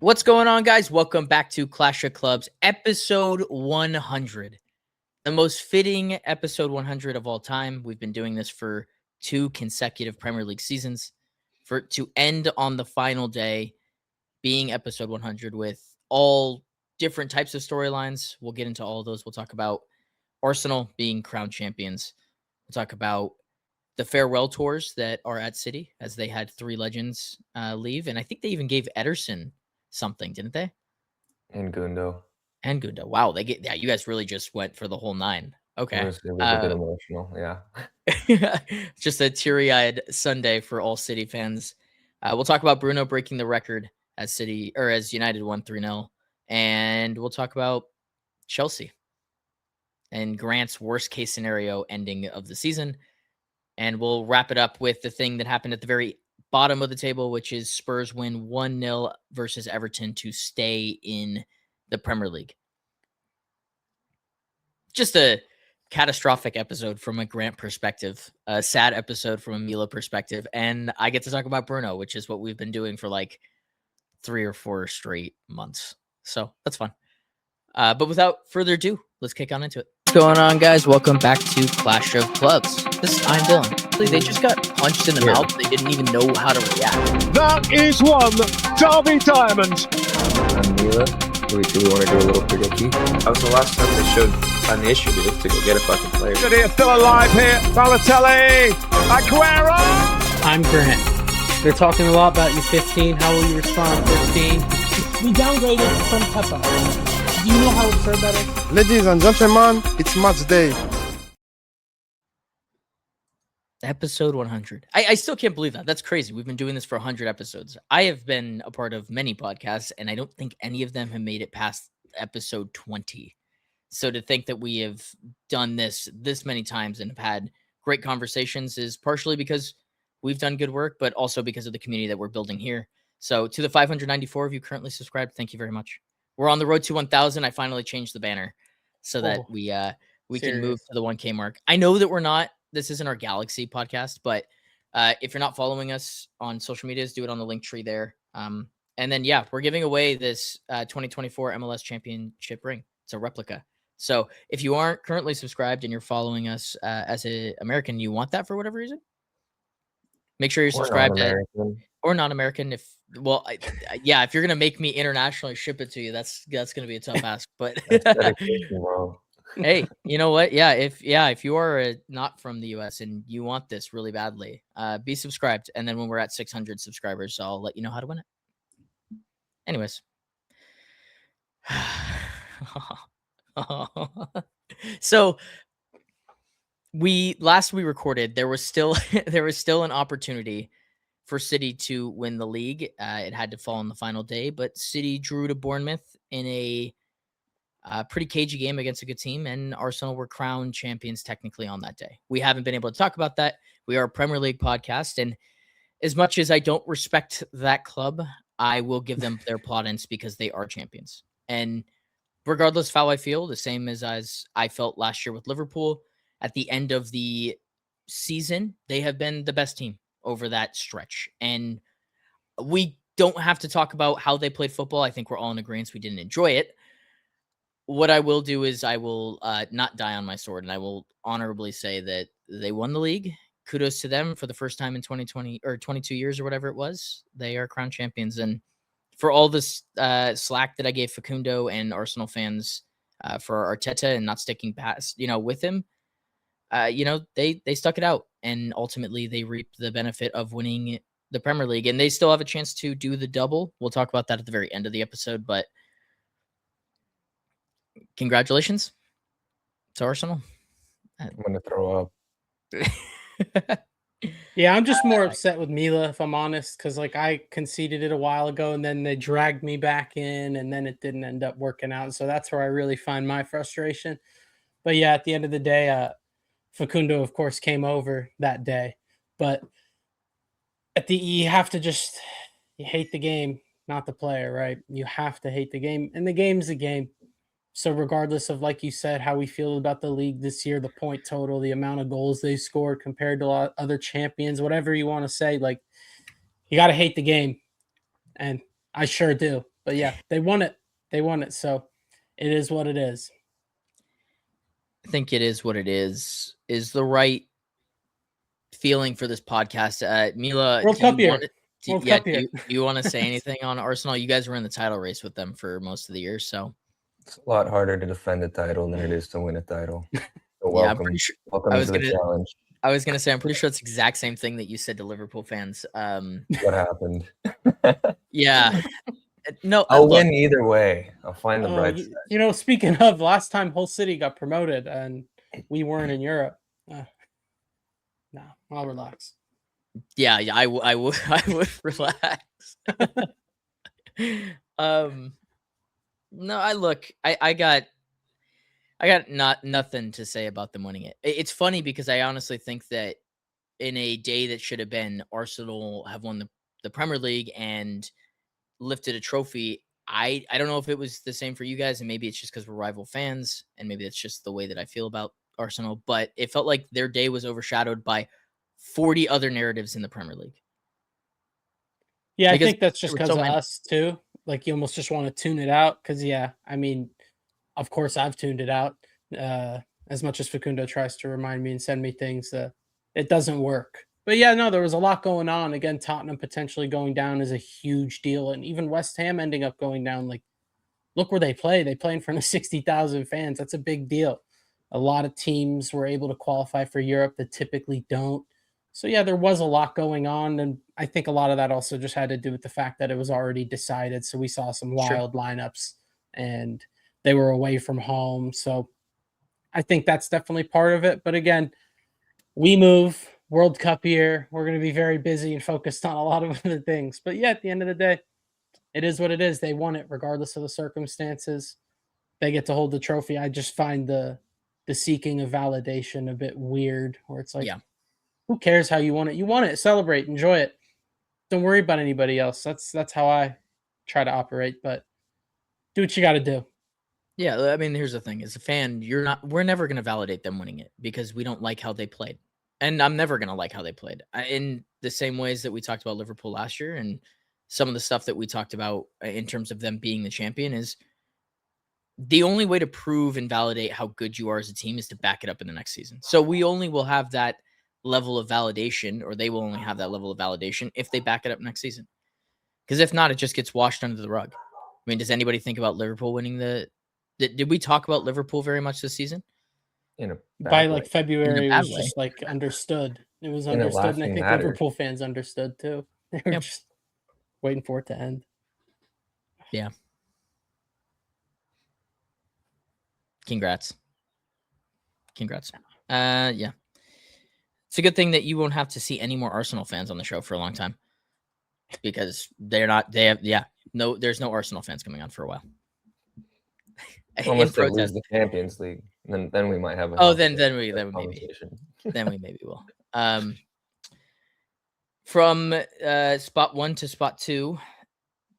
What's going on, guys? Welcome back to Clash of Clubs, episode 100. The most fitting episode 100 of all time. We've been doing this for 2 consecutive Premier League seasons. To end on the final day being episode 100 with all different types of storylines. We'll get into all of those. We'll talk about Arsenal being crowned champions. We'll talk about the farewell tours that are at City as they had 3 legends leave. And I think they even gave Ederson something, didn't they? And Gundo. Wow, you guys really just went for the whole 9. Okay. It was a bit emotional, yeah. Just a teary-eyed Sunday for all City fans. We'll talk about Bruno breaking the record as United won 3-0. And we'll talk about Chelsea and Grant's worst case scenario ending of the season. And we'll wrap it up with the thing that happened at the very bottom of the table, which is Spurs win 1-0 versus Everton to stay in the Premier League. Just a catastrophic episode from a Grant perspective, a sad episode from a Mila perspective, and I get to talk about Bruno, which is what we've been doing for like 3 or 4 straight months. So that's fun. But without further ado, let's kick on into it. What's going on, guys? Welcome back to Clash of Clubs. I'm Dylan. They just got punched in the mouth. They didn't even know how to react. That is one Derby Diamond. Mila, do we want to do a little prediction? That was the last time they showed an initiative to go get a fucking player. He's still alive here. Balotelli, Aguero. I'm Grant. They're talking a lot about you 15. How will you respond 15? We downgraded from Peppa. Do you know how absurd that is? Ladies and gentlemen, it's match day. Episode 100. I still can't believe that. That's crazy. We've been doing this for 100 episodes. I have been a part of many podcasts, and I don't think any of them have made it past episode 20. So to think that we have done this many times and have had great conversations is partially because we've done good work, but also because of the community that we're building here. So to the 594 of you currently subscribed, thank you very much. We're on the road to 1,000. I finally changed the banner so that we can move to the 1K mark. I know that this isn't our Galaxy podcast, but if you're not following us on social medias, do it on the link tree there. And then, we're giving away this 2024 MLS Championship ring. It's a replica. So if you aren't currently subscribed and you're following us as an American, you want that for whatever reason, make sure you're subscribed or non-American. If you're going to make me internationally ship it to you, that's going to be a tough ask, but hey, you know what? If you are not from the US and you want this really badly, be subscribed. And then when we're at 600 subscribers, I'll let you know how to win it. Anyways. So we recorded, there was still an opportunity for City to win the league. It had to fall on the final day, but City drew to Bournemouth in a pretty cagey game against a good team, and Arsenal were crowned champions technically on that day. We haven't been able to talk about that. We are a Premier League podcast, and as much as I don't respect that club, I will give them their plaudits because they are champions. And regardless of how I feel, the same as I felt last year with Liverpool, at the end of the season, they have been the best team over that stretch. And we don't have to talk about how they played football. I think we're all in agreement we didn't enjoy it. What I will do is I will not die on my sword, and I will honorably say that they won the league. Kudos to them for the first time in 2020 or 22 years or whatever it was. They are crowned champions. And for all this slack that I gave Facundo and Arsenal fans for Arteta and not sticking past, with him, they stuck it out, and ultimately they reaped the benefit of winning the Premier League, and they still have a chance to do the double. We'll talk about that at the very end of the episode, but congratulations to Arsenal. I'm going to throw up. Yeah, I'm just more upset with Mila, if I'm honest, because I conceded it a while ago, and then they dragged me back in, and then it didn't end up working out. So that's where I really find my frustration. But yeah, at the end of the day, Facundo, of course, came over that day. But you have to you hate the game, not the player, right? You have to hate the game, and the game's a game. So regardless of, like you said, how we feel about the league this year, the point total, the amount of goals they scored compared to other champions, whatever you want to say, you got to hate the game. And I sure do. But yeah, they won it. They won it. So it is what it is. I think it is what it is the right feeling for this podcast. Mila, World do Cup you year. want to? World Yeah, Cup do year. you want to say anything on Arsenal? You guys were in the title race with them for most of the year, so It's a lot harder to defend a title than it is to win a title. So yeah, I'm welcome, pretty sure. welcome to the challenge. I was gonna say, I'm pretty sure it's the exact same thing that you said to Liverpool fans. What happened? Yeah, no, I'll look, win either way. I'll find the bright side. You know, speaking of, last time Hull City got promoted and we weren't in Europe. No, I'll relax. Yeah, I would relax. No, I got nothing to say about them winning it. It's funny because I honestly think that in a day that should have been Arsenal have won the Premier League and lifted a trophy. I don't know if it was the same for you guys, and maybe it's just because we're rival fans, and maybe it's just the way that I feel about Arsenal. But it felt like their day was overshadowed by 40 other narratives in the Premier League. Yeah, Because I think that's just there were because so of many. us too. Like you almost just want to tune it out. Because yeah, I mean, of course I've tuned it out. As much as Facundo tries to remind me and send me things, it doesn't work. But yeah, no, there was a lot going on. Again, Tottenham potentially going down is a huge deal, and even West Ham ending up going down. Like, look where they play. They play in front of 60,000 fans. That's a big deal. A lot of teams were able to qualify for Europe that typically don't. So yeah, there was a lot going on, and I think a lot of that also just had to do with the fact that it was already decided. So we saw some Sure. wild lineups, and they were away from home. So I think that's definitely part of it. But again, we move World Cup year. We're going to be very busy and focused on a lot of other things. But yeah, at the end of the day, it is what it is. They won it regardless of the circumstances. They get to hold the trophy. I just find the seeking of validation a bit weird, where it's like, Yeah. who cares how you won it? You won it. Celebrate, enjoy it. Don't worry about anybody else. That's how I try to operate. But do what you got to do. Yeah, I mean, here's the thing: as a fan, we're never going to validate them winning it because we don't like how they played, and I'm never going to like how they played. In the same ways that we talked about Liverpool last year, and some of the stuff that we talked about in terms of them being the champion is the only way to prove and validate how good you are as a team is to back it up in the next season. So we only will have that level of validation, or they will only have that level of validation if they back it up next season. Because if not, it just gets washed under the rug. I mean, does anybody think about Liverpool winning the? Did we talk about Liverpool very much this season? By like February, it was way. just like understood. It was In a understood, and I lasting think matter. Liverpool fans understood too. They were Yep. just waiting for it to end. Yeah. Congrats. Yeah. It's a good thing that you won't have to see any more Arsenal fans on the show for a long time, because there's no Arsenal fans coming on for a while. Unless they lose the Champions League, then we might have a then we maybe will. From spot 1 to spot 2,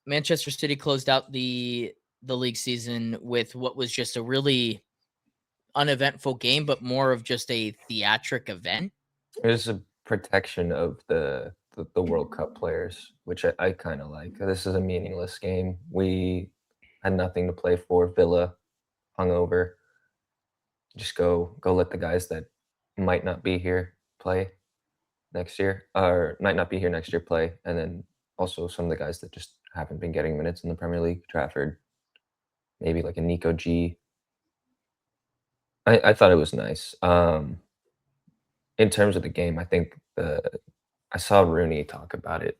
Manchester City closed out the league season with what was just a really uneventful game, but more of just a theatric event. It was a protection of the World Cup players, which I kind of like. This is a meaningless game. We had nothing to play for. Villa hungover. Just go let the guys that might not be here play next year, or might not be here next year play, and then also some of the guys that just haven't been getting minutes in the Premier League. Trafford, maybe like a Nico G. I thought it was nice. In terms of the game, I think I saw Rooney talk about it,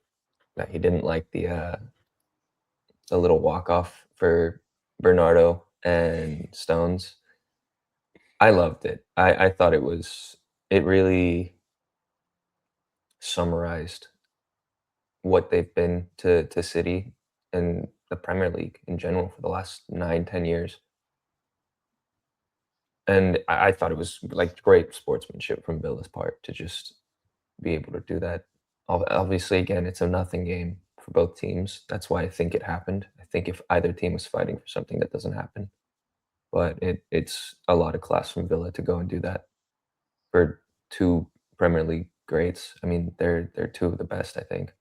that he didn't like the little walk off for Bernardo and Stones. I loved it. I thought it really summarized what they've been to City and the Premier League in general for the last 9-10 years. And I thought it was like great sportsmanship from Villa's part to just be able to do that. Obviously, again, it's a nothing game for both teams. That's why I think it happened. I think if either team was fighting for something, that doesn't happen. But it's a lot of class from Villa to go and do that for two Premier League greats. I mean, they're two of the best, I think.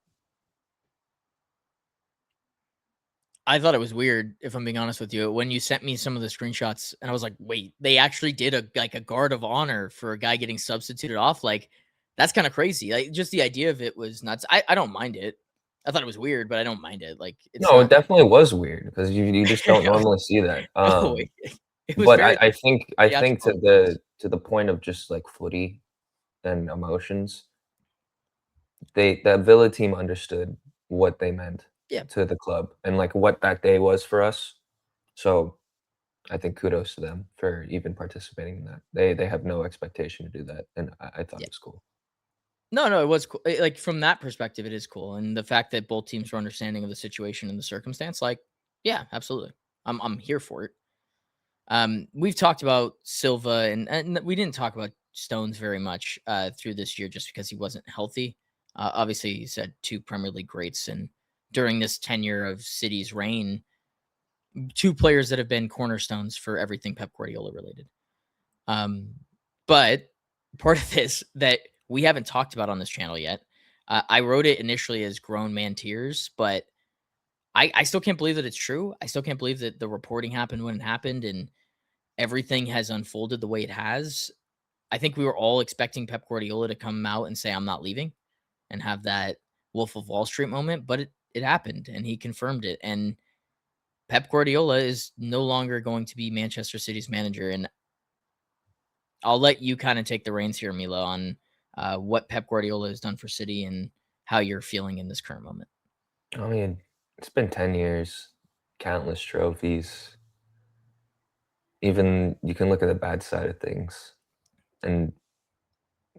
I thought it was weird, if I'm being honest with you, when you sent me some of the screenshots, and I was like, wait, they actually did a guard of honor for a guy getting substituted off. Like, that's kind of crazy. Like, just the idea of it was nuts. I don't mind it. I thought it was weird, but I don't mind it. Like, it's No, it not. definitely was weird because you just don't normally see that. No, it was But very I think to theatrical. the point of just like footy and emotions, the Villa team understood what they meant Yeah. to the club and like what that day was for us. So I think kudos to them for even participating in that. They have no expectation to do that, and I thought Yeah. it was cool. No, it was cool. Like, from that perspective, it is cool, and the fact that both teams were understanding of the situation and the circumstance, like, yeah, absolutely. I'm here for it. We've talked about Silva, and we didn't talk about Stones very much through this year just because he wasn't healthy. Obviously, he's had 2 Premier League greats, and during this tenure of City's reign, 2 players that have been cornerstones for everything Pep Guardiola related. But part of this that we haven't talked about on this channel yet, I wrote it initially as grown man tears, but I still can't believe that it's true. I still can't believe that the reporting happened when it happened and everything has unfolded the way it has. I think we were all expecting Pep Guardiola to come out and say, I'm not leaving, and have that Wolf of Wall Street moment, but it happened and he confirmed it. And Pep Guardiola is no longer going to be Manchester City's manager. And I'll let you kind of take the reins here, Milo, on what Pep Guardiola has done for City and how you're feeling in this current moment. I mean, it's been 10 years, countless trophies. Even you can look at the bad side of things, and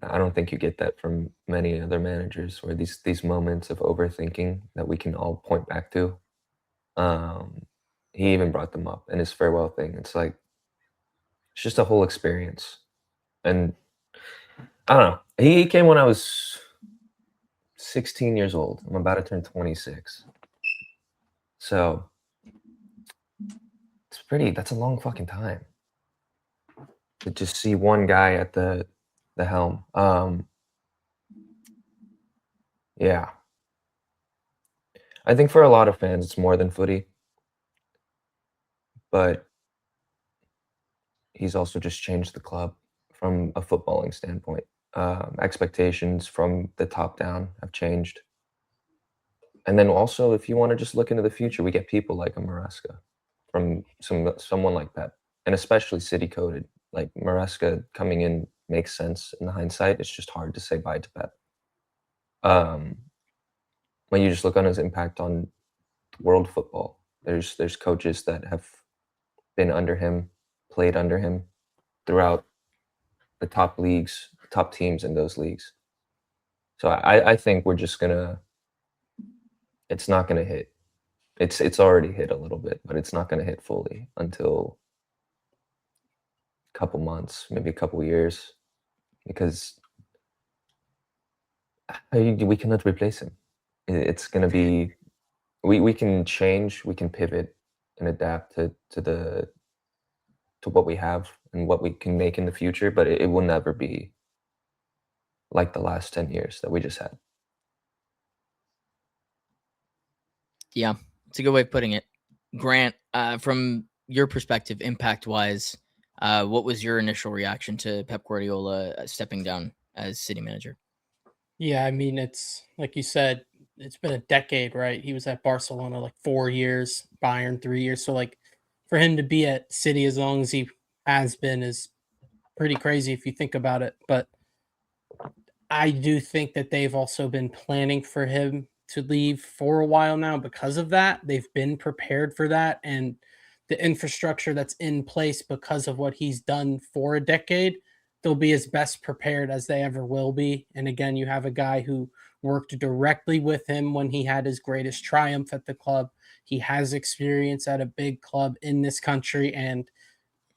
I don't think you get that from many other managers, where these moments of overthinking that we can all point back to. He even brought them up in his farewell thing. It's like it's just a whole experience, and I don't know. He came when I was 16 years old. I'm about to turn 26, so that's a long fucking time to just see one guy at the helm. Yeah. I think for a lot of fans, it's more than footy. But he's also just changed the club from a footballing standpoint. Expectations from the top down have changed. And then also, if you want to just look into the future, we get people like a Maresca from someone like Pep, and especially City coded. Like Maresca coming in makes sense in the hindsight. It's just hard to say bye to Pep. When you just look on his impact on world football, there's coaches that have been under him, played under him throughout the top leagues, top teams in those leagues. So I think we're just it's not gonna hit. It's already hit a little bit, but it's not gonna hit fully until a couple months, maybe a couple years, because we cannot replace him. It's gonna be we can change, we can pivot and adapt to what we have and what we can make in the future, but it will never be like the last 10 years that we just had. Yeah, it's a good way of putting it. Grant, from your perspective, impact-wise, what was your initial reaction to Pep Guardiola stepping down as City manager? Yeah, I mean, it's like you said, it's been a decade, right? He was at Barcelona like 4 years, Bayern 3 years. So like for him to be at City as long as he has been is pretty crazy if you think about it. But I do think that they've also been planning for him to leave for a while now because of that. They've been prepared for that, and the infrastructure that's in place because of what he's done for a decade, they'll be as best prepared as they ever will be. And again, you have a guy who worked directly with him when he had his greatest triumph at the club. He has experience at a big club in this country, and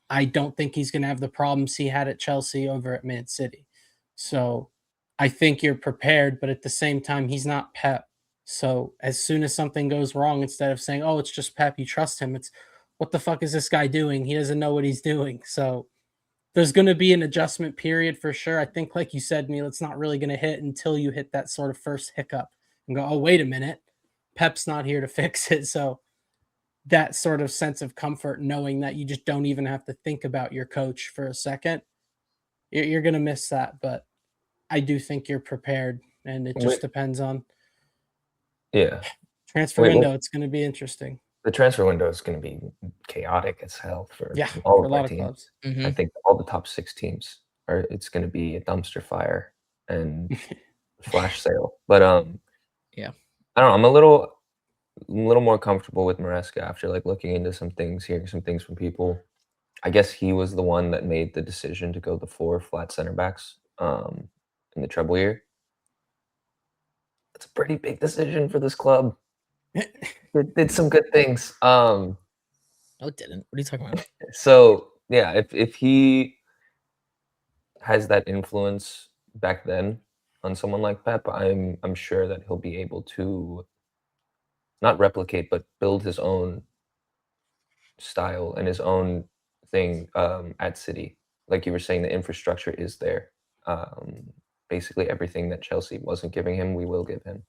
I don't think he's going to have the problems he had at Chelsea over at Man City. So I think you're prepared, but at the same time, he's not Pep. So as soon as something goes wrong, instead of saying, oh, it's just Pep, you trust him, it's what the fuck is this guy doing? He doesn't know what he's doing. So there's going to be an adjustment period for sure. I think, like you said, Neil, it's not really going to hit until you hit that sort of first hiccup and go, oh, wait a minute. Pep's not here to fix it. So that sort of sense of comfort knowing that you just don't even have to think about your coach for a second. You're going to miss that, but I do think you're prepared, and it just depends on transfer window. It's going to be interesting. The transfer window is going to be chaotic as hell for all of a lot our of teams. clubs. I think all the top 6 teams it's going to be a dumpster fire and flash sale. But yeah, I don't know. I'm a little more comfortable with Maresca after like looking into some things, hearing some things from people. I guess he was the one that made the decision to go the 4 flat center backs in the treble year. It's a pretty big decision for this club. It did some good things. No, it didn't. What are you talking about? So yeah, if he has that influence back then on someone like Pep, I'm sure that he'll be able to not replicate but build his own style and his own thing at City. Like you were saying, the infrastructure is there. Basically everything that Chelsea wasn't giving him, we will give him.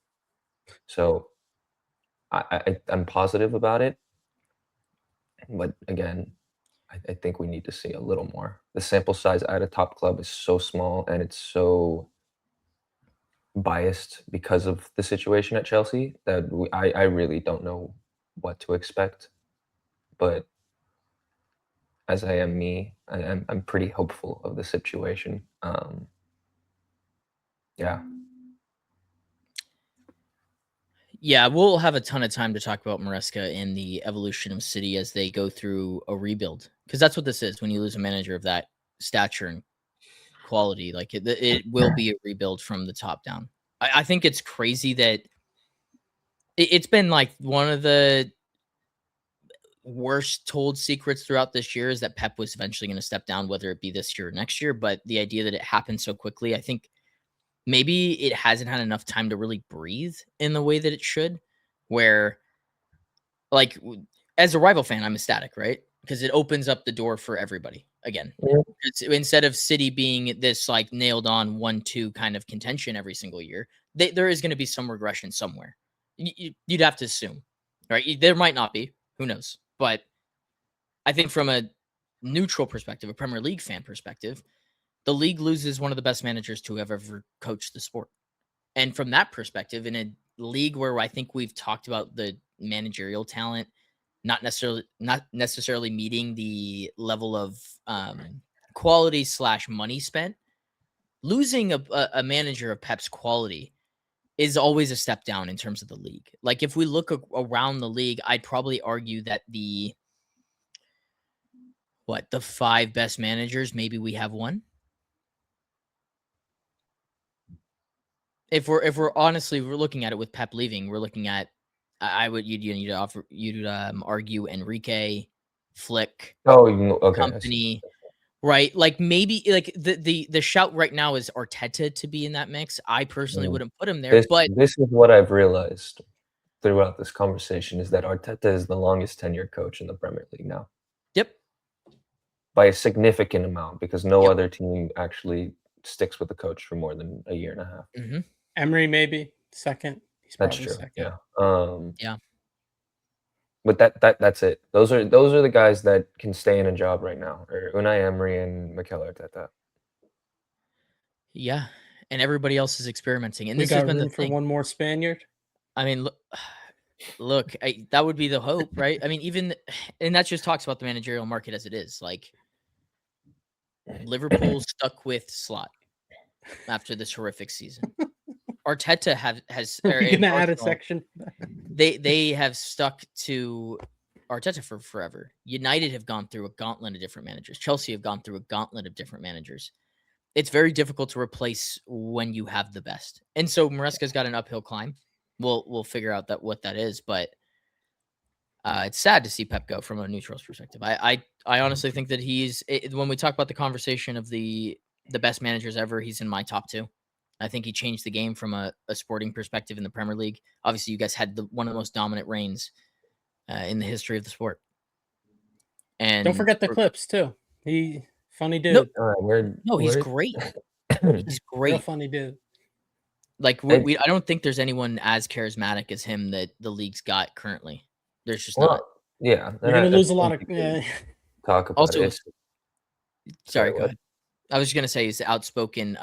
So I'm positive about it. But again, I think we need to see a little more. The sample size at a top club is so small and it's so biased because of the situation at Chelsea that I really don't know what to expect. But as I am me, I'm pretty hopeful of the situation. Yeah. Yeah, we'll have a ton of time to talk about Maresca and the evolution of City as they go through a rebuild. Because that's what this is when you lose a manager of that stature and quality. Like it will be a rebuild from the top down. I think it's crazy that it's been like one of the worst told secrets throughout this year is that Pep was eventually going to step down, whether it be this year or next year. But the idea that it happened so quickly, I think maybe it hasn't had enough time to really breathe in the way that it should, where like as a rival fan, I'm ecstatic, right? Because it opens up the door for everybody again. Yeah. Instead of City being this like nailed on 1-2 kind of contention every single year, there is going to be some regression somewhere. You'd have to assume, right? There might not be, who knows? But I think from a neutral perspective, a Premier League fan perspective, the league loses one of the best managers to have ever coached the sport. And from that perspective, in a league where I think we've talked about the managerial talent not necessarily meeting the level of quality / money spent, losing a manager of Pep's quality is always a step down in terms of the league. Like if we look around the league, I'd probably argue that the 5 best managers, maybe we have one. If we're honestly, we're looking at it with Pep leaving, we're looking at you'd argue Enrique, Flick, Company, right? Like maybe like the shout right now is Arteta to be in that mix. I personally wouldn't put him there, but this is what I've realized throughout this conversation is that Arteta is the longest tenured coach in the Premier League now. Yep. By a significant amount, because no other team actually sticks with the coach for more than a year and a half. Mm-hmm. Emery maybe second. He's That's probably true. second. Yeah. But that's it. Those are the guys that can stay in a job right now. Or Unai Emery and Mikel Arteta. Yeah, and everybody else is experimenting. And We this got has been room the for thing. one more Spaniard. I mean, look, that would be the hope, right? I mean, and that just talks about the managerial market as it is. Like Liverpool stuck with Slot after this horrific season. Arteta has Are we gonna add a section? They have stuck to Arteta for forever. United have gone through a gauntlet of different managers. Chelsea have gone through a gauntlet of different managers. It's very difficult to replace when you have the best. And so Maresca's got an uphill climb. We'll figure out what that is, but it's sad to see Pep go from a neutral's perspective. I honestly think that when we talk about the conversation of the best managers ever, he's in my top 2. I think he changed the game from a sporting perspective in the Premier League. Obviously, you guys had one of the most dominant reigns in the history of the sport. And don't forget the clips too. He funny dude. He's great. He's great. Real funny dude. Like I don't think there's anyone as charismatic as him that the league's got currently. There's just not. Yeah, You're going to lose a lot of. talk about Also, it. sorry, go what? ahead. I was just gonna say he's an outspoken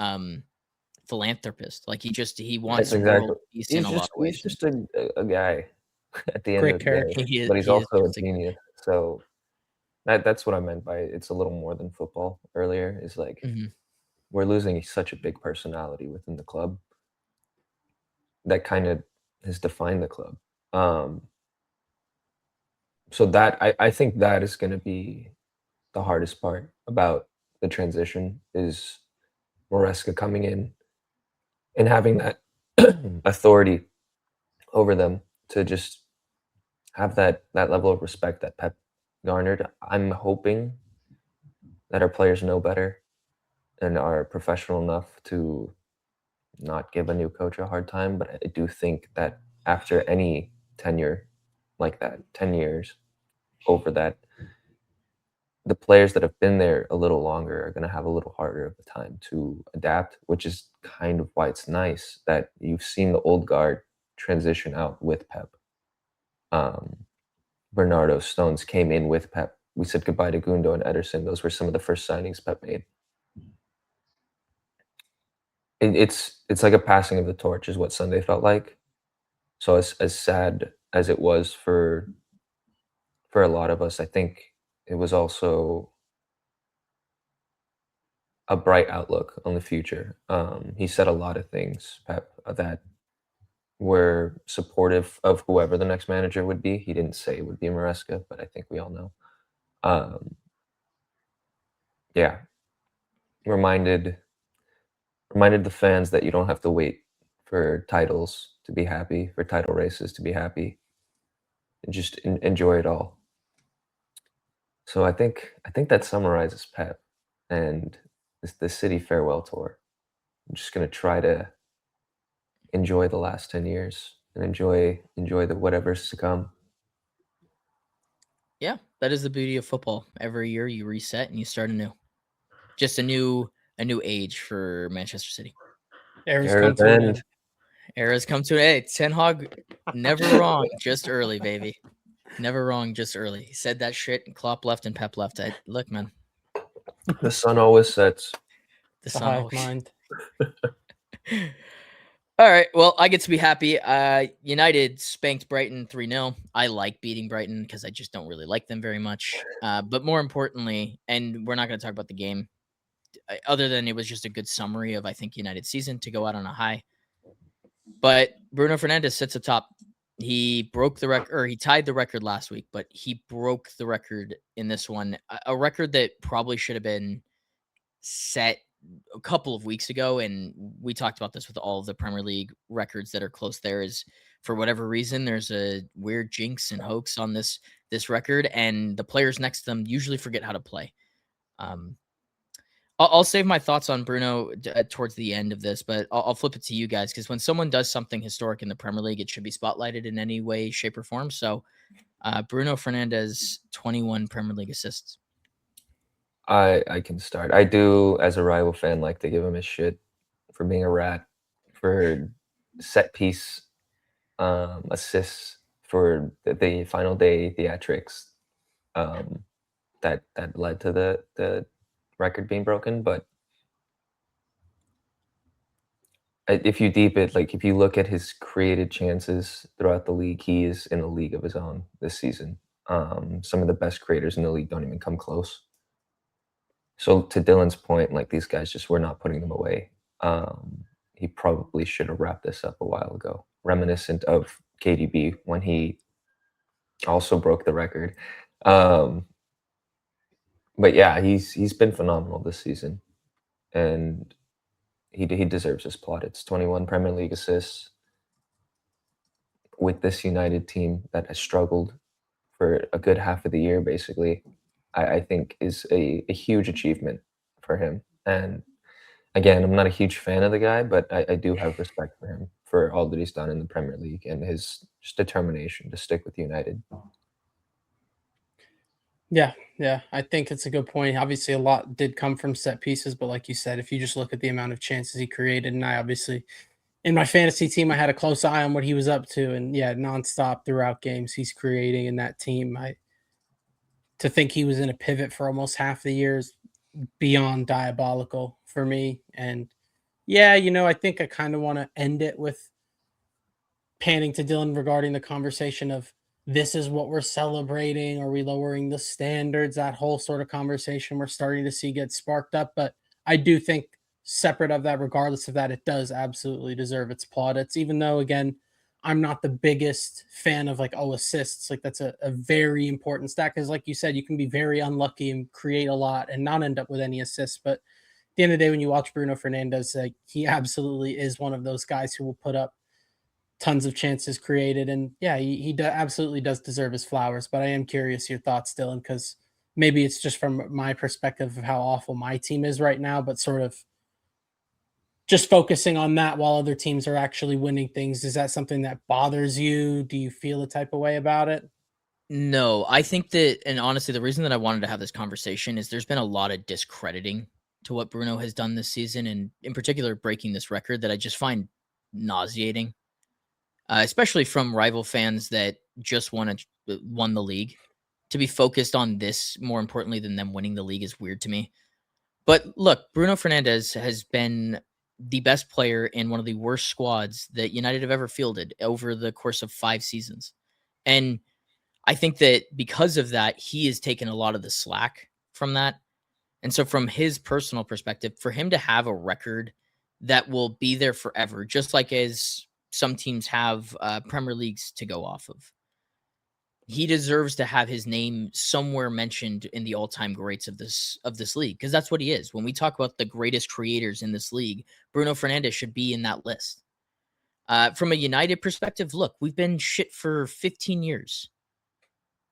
philanthropist. Like he wants That's world exactly. peace in a lot of ways. He's just a guy at the end Great of the character. day, but he's He is also a just a guy. genius. So that's what I meant by it's a little more than football. Earlier is like Mhm. we're losing such a big personality within the club that kind of has defined the club. So that I think that is going to be the hardest part about the transition is Maresca coming in and having that authority over them to just have that level of respect that Pep garnered. I'm hoping that our players know better and are professional enough to not give a new coach a hard time. But I do think that after any tenure like that, 10 years over that, the players that have been there a little longer are going to have a little harder of a time to adapt, which is kind of why it's nice that you've seen the old guard transition out with Pep. Bernardo Stones came in with Pep. We said goodbye to Gundo and Ederson. Those were some of the first signings Pep made. It's like a passing of the torch is what Sunday felt like. So as sad as it was for a lot of us, I think it was also a bright outlook on the future. He said a lot of things, Pep, that were supportive of whoever the next manager would be. He didn't say it would be Maresca, but I think we all know. Yeah, reminded the fans that you don't have to wait for titles to be happy, for title races to be happy. And just enjoy it all. So I think that summarizes Pep and the City farewell tour. I'm just gonna try to enjoy the last 10 years and enjoy the whatever's to come. Yeah, that is the beauty of football. Every year you reset and you start anew. Just a new age for Manchester City. Era's come to an end. Era's come to an end. Ten Hag, never wrong, just early, baby. Never wrong, just early. He said that shit, and Klopp left and Pep left. Look, man. The sun always sets. The The sun hive always. mind. All right. Well, I get to be happy. United spanked Brighton 3-0. I like beating Brighton because I just don't really like them very much. But more importantly, and we're not going to talk about the game, other than it was just a good summary of, I think, United's season to go out on a high. But Bruno Fernandes sits atop. He broke the record, or he tied the record last week, but he broke the record in this one. A record that probably should have been set a couple of weeks ago, and we talked about this with all of the Premier League records that are close there, is for whatever reason there's a weird jinx and hoax on this record, and the players next to them usually forget how to play. I'll save my thoughts on Bruno towards the end of this, but I'll flip it to you guys, because when someone does something historic in the Premier League, it should be spotlighted in any way, shape, or form. So Bruno Fernandes, 21 Premier League assists. I can start. I do, as a rival fan, like to give him his shit for being a rat, for set piece assists, for the final day theatrics that led to the record being broken. But if you deep it, like if you look at his created chances throughout the league, he is in a league of his own this season. Some of the best creators in the league don't even come close. So to Dylan's point, like these guys just were not putting them away. He probably should have wrapped this up a while ago, reminiscent of KDB when he also broke the record. But yeah, he's been phenomenal this season, and he deserves his plaudits. 21 Premier League assists with this United team that has struggled for a good half of the year, basically. I think is a huge achievement for him. And again, I'm not a huge fan of the guy, but I do have respect for him for all that he's done in the Premier League and his just determination to stick with United. Yeah, I think it's a good point. Obviously, a lot did come from set pieces, but like you said, if you just look at the amount of chances he created, and I obviously, in my fantasy team, I had a close eye on what he was up to, and yeah, nonstop throughout games he's creating in that team. to think he was in a pivot for almost half the year is beyond diabolical for me. And yeah, I think I kind of want to end it with panning to Dylan regarding the conversation of this is what we're celebrating. Are we lowering the standards? That whole sort of conversation we're starting to see get sparked up. But I do think, separate of that, regardless of that, it does absolutely deserve its plaudits, even though, again, I'm not the biggest fan of assists. Like that's a very important stat because, like you said, you can be very unlucky and create a lot and not end up with any assists. But at the end of the day, when you watch Bruno Fernandes, he absolutely is one of those guys who will put up tons of chances created. And yeah, he absolutely does deserve his flowers. But I am curious your thoughts, Dylan, because maybe it's just from my perspective of how awful my team is right now, but sort of just focusing on that while other teams are actually winning things. Is that something that bothers you? Do you feel a type of way about it? No, I think that, and honestly, the reason that I wanted to have this conversation is there's been a lot of discrediting to what Bruno has done this season, and in particular, breaking this record that I just find nauseating, especially from rival fans that just won the league. To be focused on this more importantly than them winning the league is weird to me. But look, Bruno Fernandes has been the best player in one of the worst squads that United have ever fielded over the course of 5 seasons. And I think that because of that, he has taken a lot of the slack from that. And so from his personal perspective, for him to have a record that will be there forever, just like as some teams have Premier Leagues to go off of, he deserves to have his name somewhere mentioned in the all-time greats of this league, because that's what he is. When we talk about the greatest creators in this league, Bruno Fernandes should be in that list. From a United perspective, look, we've been shit for 15 years,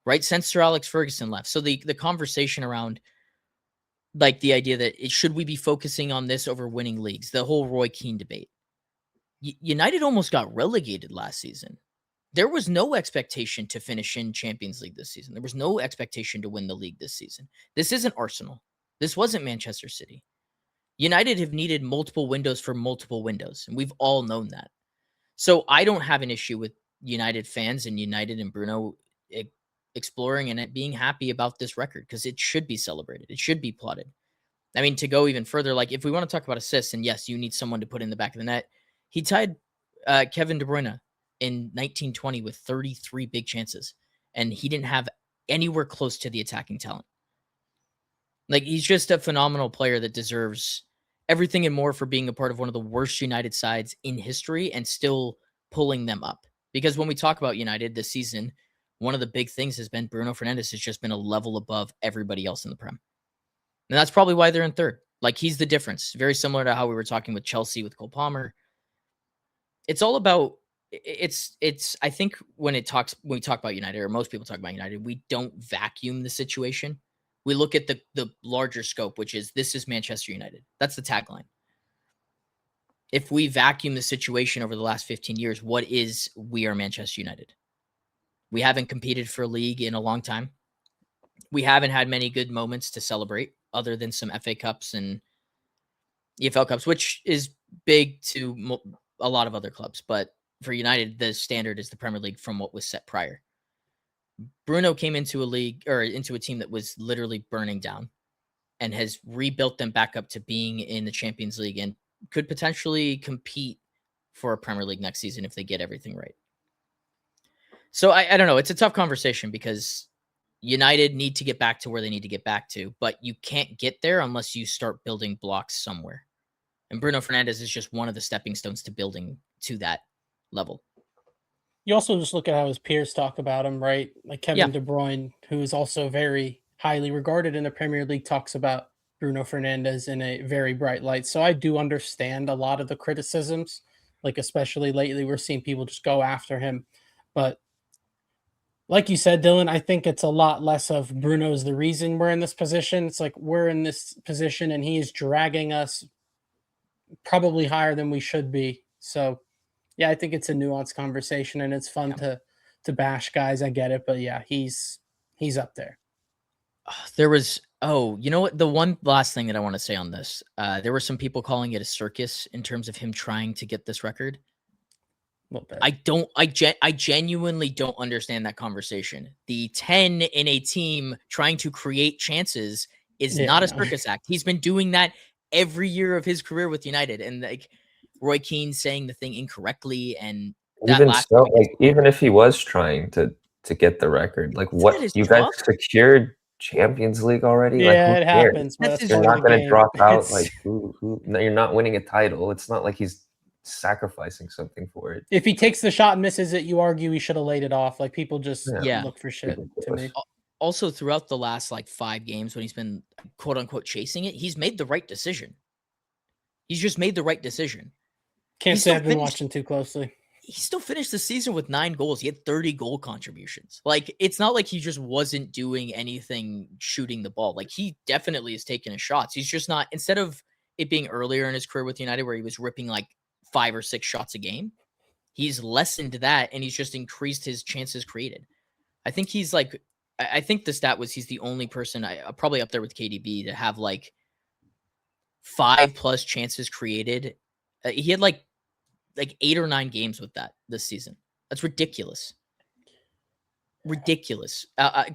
right? Since Sir Alex Ferguson left. So the conversation around the idea that should we be focusing on this over winning leagues, the whole Roy Keane debate. United almost got relegated last season. There was no expectation to finish in Champions League this season. There was no expectation to win the league this season. This isn't Arsenal. This wasn't Manchester City. United have needed multiple windows for multiple windows, and we've all known that. So I don't have an issue with United fans and United and Bruno exploring and it being happy about this record, because it should be celebrated. It should be applauded. I mean, to go even further, if we want to talk about assists, and yes, you need someone to put in the back of the net, he tied Kevin De Bruyne in 1920 with 33 big chances, and he didn't have anywhere close to the attacking talent. He's just a phenomenal player that deserves everything and more for being a part of one of the worst United sides in history and still pulling them up. Because when we talk about United this season, one of the big things has been Bruno Fernandes has just been a level above everybody else in the Prem. And that's probably why they're in third. He's the difference. Very similar to how we were talking with Chelsea with Cole Palmer. It's all about I think when we talk about United, or most people talk about United, we don't vacuum the situation. We look at the larger scope, which is this is Manchester United. That's the tagline. If we vacuum the situation over the last 15 years, what is we are Manchester United? We haven't competed for a league in a long time. We haven't had many good moments to celebrate other than some FA Cups and EFL Cups, which is big to a lot of other clubs. But for United, the standard is the Premier League from what was set prior. Bruno came into into a team that was literally burning down and has rebuilt them back up to being in the Champions League and could potentially compete for a Premier League next season if they get everything right. So I don't know. It's a tough conversation because United need to get back to where they need to get back to, but you can't get there unless you start building blocks somewhere. And Bruno Fernandes is just one of the stepping stones to building to that level. You also just look at how his peers talk about him, right? Like Kevin De Bruyne, who is also very highly regarded in the Premier League, talks about Bruno Fernandes in a very bright light. So I do understand a lot of the criticisms, especially lately we're seeing people just go after him. But like you said, Dylan, I think it's a lot less of Bruno's the reason we're in this position. It's we're in this position and he is dragging us probably higher than we should be. So yeah, I think it's a nuanced conversation and it's fun to bash guys. I get it, but yeah, he's up there. There was, you know what? The one last thing that I want to say on this, there were some people calling it a circus in terms of him trying to get this record. A little bit. I genuinely don't understand that conversation. The 10 in a team trying to create chances is not a circus act. He's been doing that every year of his career with United, and like Roy Keane saying the thing incorrectly, and that Even last so, point like even if he was trying to get the record, like Isn't that what his you guys job? secured Champions League already? Like Yeah, who it cares? happens. But That's that's his You're part of not the going to game. drop out. It's- Like who? No, you're not winning a title. It's not like he's sacrificing something for it. If he takes the shot and misses it, you argue he should have laid it off. Like people just Yeah. look for shit to me. Also, throughout the last like 5 games when he's been quote unquote chasing it, he's made the right decision. He's just made the right decision. Can't He's say still I've been finished- watching too closely. He still finished the season with 9 goals. He had 30 goal contributions. Like, it's not like he just wasn't doing anything shooting the ball. Like, he definitely is taking his shots. He's just not, instead of it being earlier in his career with United where he was ripping like 5 or 6 shots a game, he's lessened that and he's just increased his chances created. I think he's like, I think the stat was he's the only person, probably up there with KDB, to have like 5+ chances created. He had like 8 or 9 games with that this season. That's ridiculous. Ridiculous.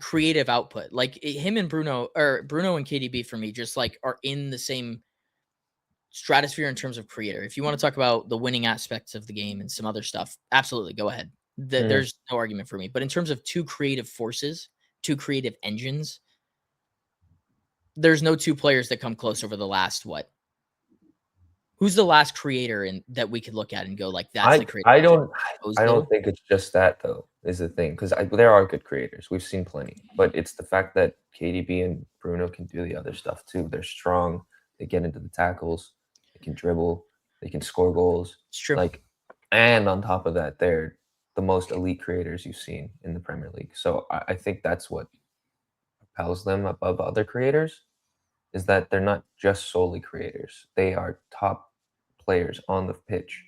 Creative output. Like him and Bruno and KDB for me just like are in the same stratosphere in terms of creator. If you want to talk about the winning aspects of the game and some other stuff, absolutely go ahead. There's no argument for me. But in terms of 2 creative forces, 2 creative engines, there's no 2 players that come close over the last what? Who's the last creator that we could look at and go like that's the creator? I don't think it's just that though is the thing because there are good creators. We've seen plenty, but it's the fact that KDB and Bruno can do the other stuff too. They're strong. They get into the tackles. They can dribble. They can score goals. It's true. Like, and on top of that, they're the most elite creators you've seen in the Premier League. So I think that's what propels them above other creators. Is that they're not just solely creators. They are top players on the pitch.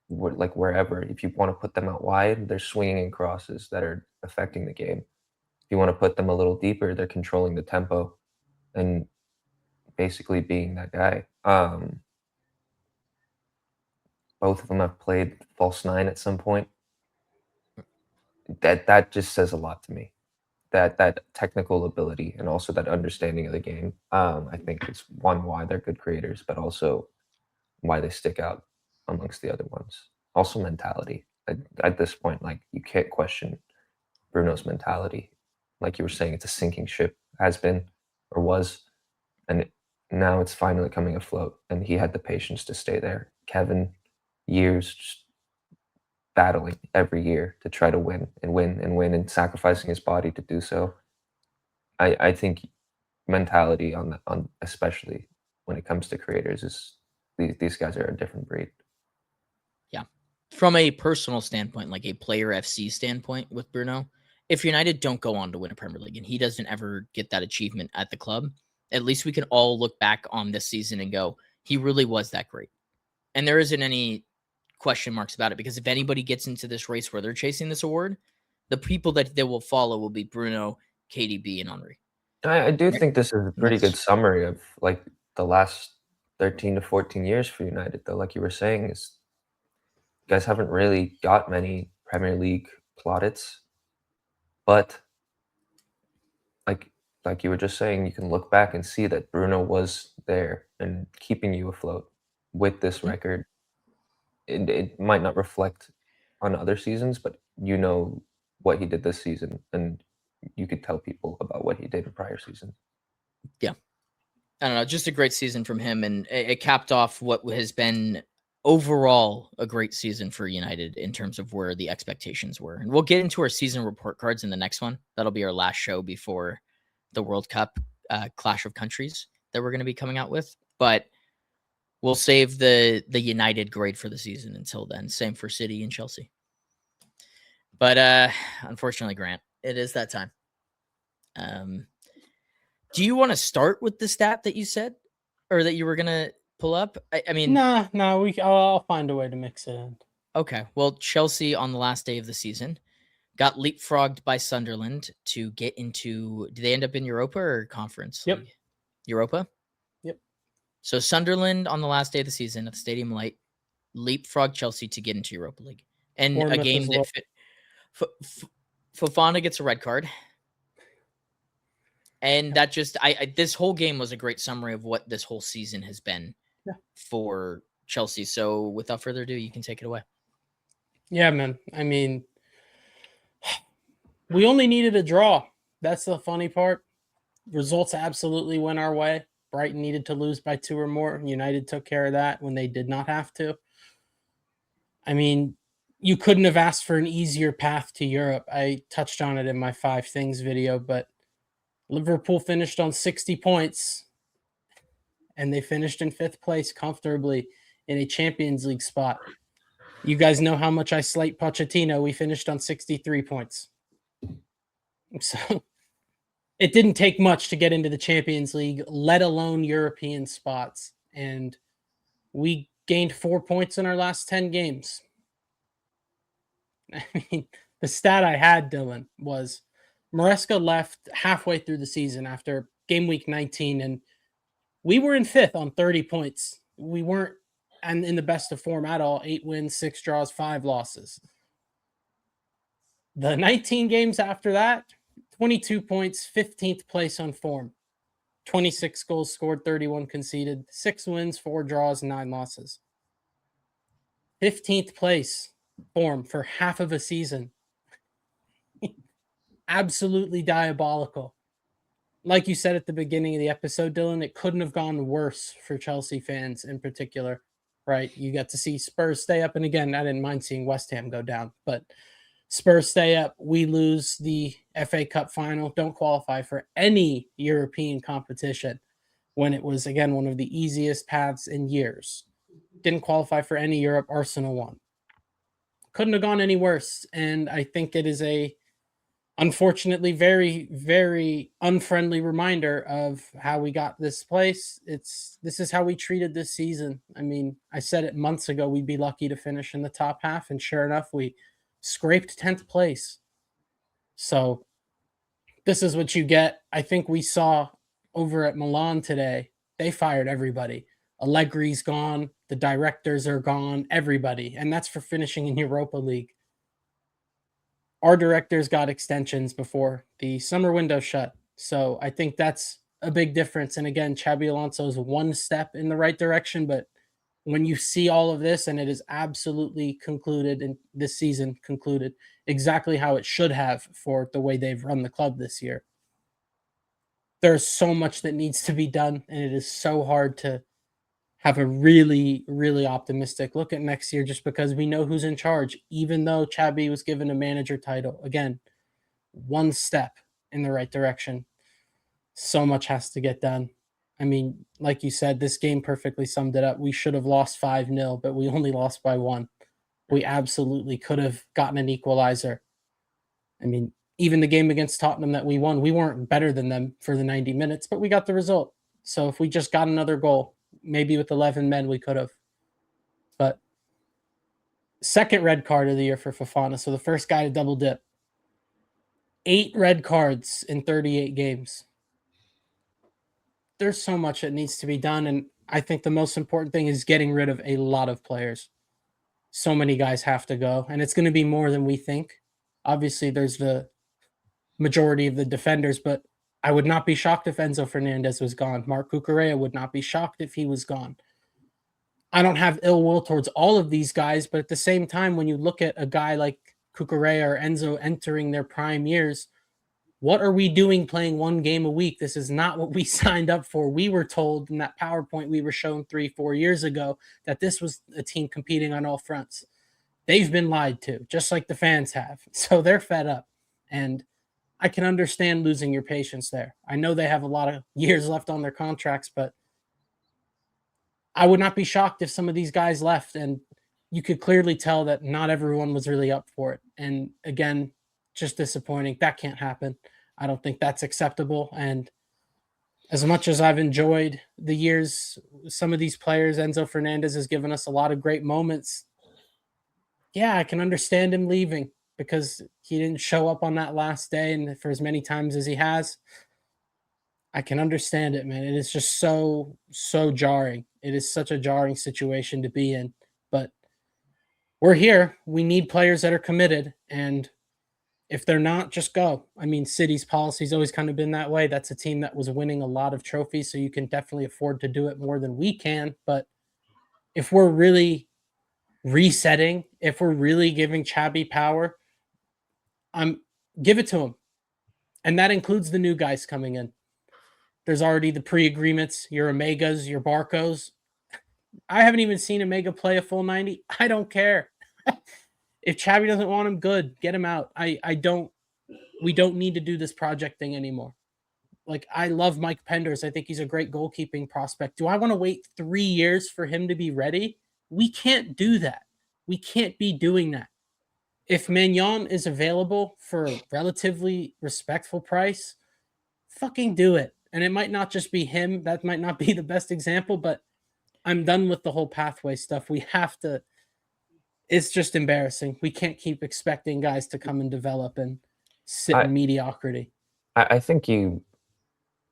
Like wherever, if you want to put them out wide, they're swinging in crosses that are affecting the game. If you want to put them a little deeper, they're controlling the tempo and basically being that guy. Both of them have played false 9 at some point. That just says a lot to me. That technical ability and also that understanding of the game, I think it's why they're good creators, but also why they stick out amongst the other ones. Also mentality. At this point, like you can't question Bruno's mentality. Like you were saying, it's a sinking ship, has been or was, and now it's finally coming afloat. And he had the patience to stay there. Kevin, years just battling every year to try to win and sacrificing his body to do so. I think mentality on especially when it comes to creators is these guys are a different breed. Yeah. From a personal standpoint, like a player FC standpoint with Bruno, if United don't go on to win a Premier League and he doesn't ever get that achievement at the club, at least we can all look back on this season and go, he really was that great. And there isn't any question marks about it because if anybody gets into this race where they're chasing this award, the people that they will follow will be Bruno, KDB, and Henry. I do think this is a pretty good summary of like the last 13 to 14 years for United, though. Like you were saying, is you guys haven't really got many Premier League plaudits, but like you were just saying, you can look back and see that Bruno was there and keeping you afloat with this record. It might not reflect on other seasons, but you know what he did this season, and you could tell people about what he did in prior seasons. Yeah. I don't know, just a great season from him, and it capped off what has been overall a great season for United in terms of where the expectations were. And we'll get into our season report cards in the next one. That'll be our last show before the World Cup Clash of Countries that we're going to be coming out with. But we'll save the United grade for the season until then. Same for City and Chelsea. But unfortunately, Grant, it is that time. Do you want to start with the stat that you said or that you were going to pull up? I mean, nah, I'll find a way to mix it in. Okay. Well, Chelsea on the last day of the season got leapfrogged by Sunderland to get into, did they end up in Europa or Conference Yep. League? Europa? Yep. So Sunderland on the last day of the season at the Stadium Light leapfrogged Chelsea to get into Europa League. And a Bournemouth game as that Fofana gets a red card. And that just this whole game was a great summary of what this whole season has been for Chelsea. So without further ado, you can take it away. Yeah, man. I mean, we only needed a draw. That's the funny part. Results absolutely went our way. Brighton needed to lose by 2 or more. United took care of that when they did not have to. I mean, you couldn't have asked for an easier path to Europe. I touched on it in my 5 things video, but Liverpool finished on 60 points, and they finished in 5th place comfortably in a Champions League spot. You guys know how much I slate Pochettino. We finished on 63 points. So it didn't take much to get into the Champions League, let alone European spots. And we gained 4 points in our last 10 games. I mean, the stat I had, Dylan, was Maresca left halfway through the season after game week 19, and we were in 5th on 30 points. We weren't in the best of form at all. 8 wins, 6 draws, 5 losses. The 19 games after that, 22 points, 15th place on form. 26 goals scored, 31 conceded, 6 wins, 4 draws, 9 losses. 15th place form for half of a season. Absolutely diabolical. Like you said at the beginning of the episode, Dylan, it couldn't have gone worse for Chelsea fans in particular, right? You got to see Spurs stay up. And again, I didn't mind seeing West Ham go down, but Spurs stay up. We lose the FA Cup final, don't qualify for any European competition when it was, again, one of the easiest paths in years. Didn't qualify for any Europe. Arsenal won. Couldn't have gone any worse. And I think it is a, unfortunately, very, very unfriendly reminder of how we got this place. This is how we treated this season. I mean, I said it months ago, we'd be lucky to finish in the top half. And sure enough, we scraped 10th place. So this is what you get. I think we saw over at Milan today, they fired everybody. Allegri's gone. The directors are gone. Everybody. And that's for finishing in Europa League. Our directors got extensions before the summer window shut. So I think that's a big difference. And again, Xabi Alonso's one step in the right direction. But when you see all of this, and it is absolutely concluded, and this season concluded exactly how it should have for the way they've run the club this year, there's so much that needs to be done. And it is so hard to have a really, really optimistic look at next year just because we know who's in charge, even though Xabi was given a manager title. Again, one step in the right direction. So much has to get done. I mean, like you said, this game perfectly summed it up. We should have lost 5-0, but we only lost by 1. We absolutely could have gotten an equalizer. I mean, even the game against Tottenham that we won, we weren't better than them for the 90 minutes, but we got the result. So if we just got another goal, maybe with 11 men, we could have. But second red card of the year for Fofana. So the first guy to double dip. 8 red cards in 38 games. There's so much that needs to be done. And I think the most important thing is getting rid of a lot of players. So many guys have to go. And it's going to be more than we think. Obviously, there's the majority of the defenders, but I would not be shocked if Enzo Fernandez was gone. Marc Cucurella would not be shocked if he was gone. I don't have ill will towards all of these guys, but at the same time, when you look at a guy like Cucurella or Enzo entering their prime years, what are we doing playing 1 game a week? This is not what we signed up for. We were told in that PowerPoint we were shown 3-4 years ago that this was a team competing on all fronts. They've been lied to, just like the fans have. So they're fed up. And I can understand losing your patience there. I know they have a lot of years left on their contracts, but I would not be shocked if some of these guys left. And you could clearly tell that not everyone was really up for it. And again, just disappointing. That can't happen. I don't think that's acceptable. And as much as I've enjoyed the years, some of these players, Enzo Fernandez has given us a lot of great moments. Yeah, I can understand him leaving because he didn't show up on that last day and for as many times as he has. I can understand it, man. It is just so jarring. It is such a jarring situation to be in. But we're here. We need players that are committed, and if they're not, just go. I mean, City's policy's always kind of been that way. That's a team that was winning a lot of trophies, so you can definitely afford to do it more than we can. But if we're really resetting, if we're really giving Chabi power, give it to him. And that includes the new guys coming in. There's already the pre-agreements, your Omegas, your Barcos. I haven't even seen Omega play a full 90. I don't care. If Chabi doesn't want him, good. Get him out. We don't need to do this project thing anymore. Like, I love Mike Penders. I think he's a great goalkeeping prospect. Do I want to wait 3 years for him to be ready? We can't do that. We can't be doing that. If Magnon is available for a relatively respectful price, fucking do it. And it might not just be him. That might not be the best example, but I'm done with the whole pathway stuff. We have to. It's just embarrassing. We can't keep expecting guys to come and develop and sit in mediocrity. I think you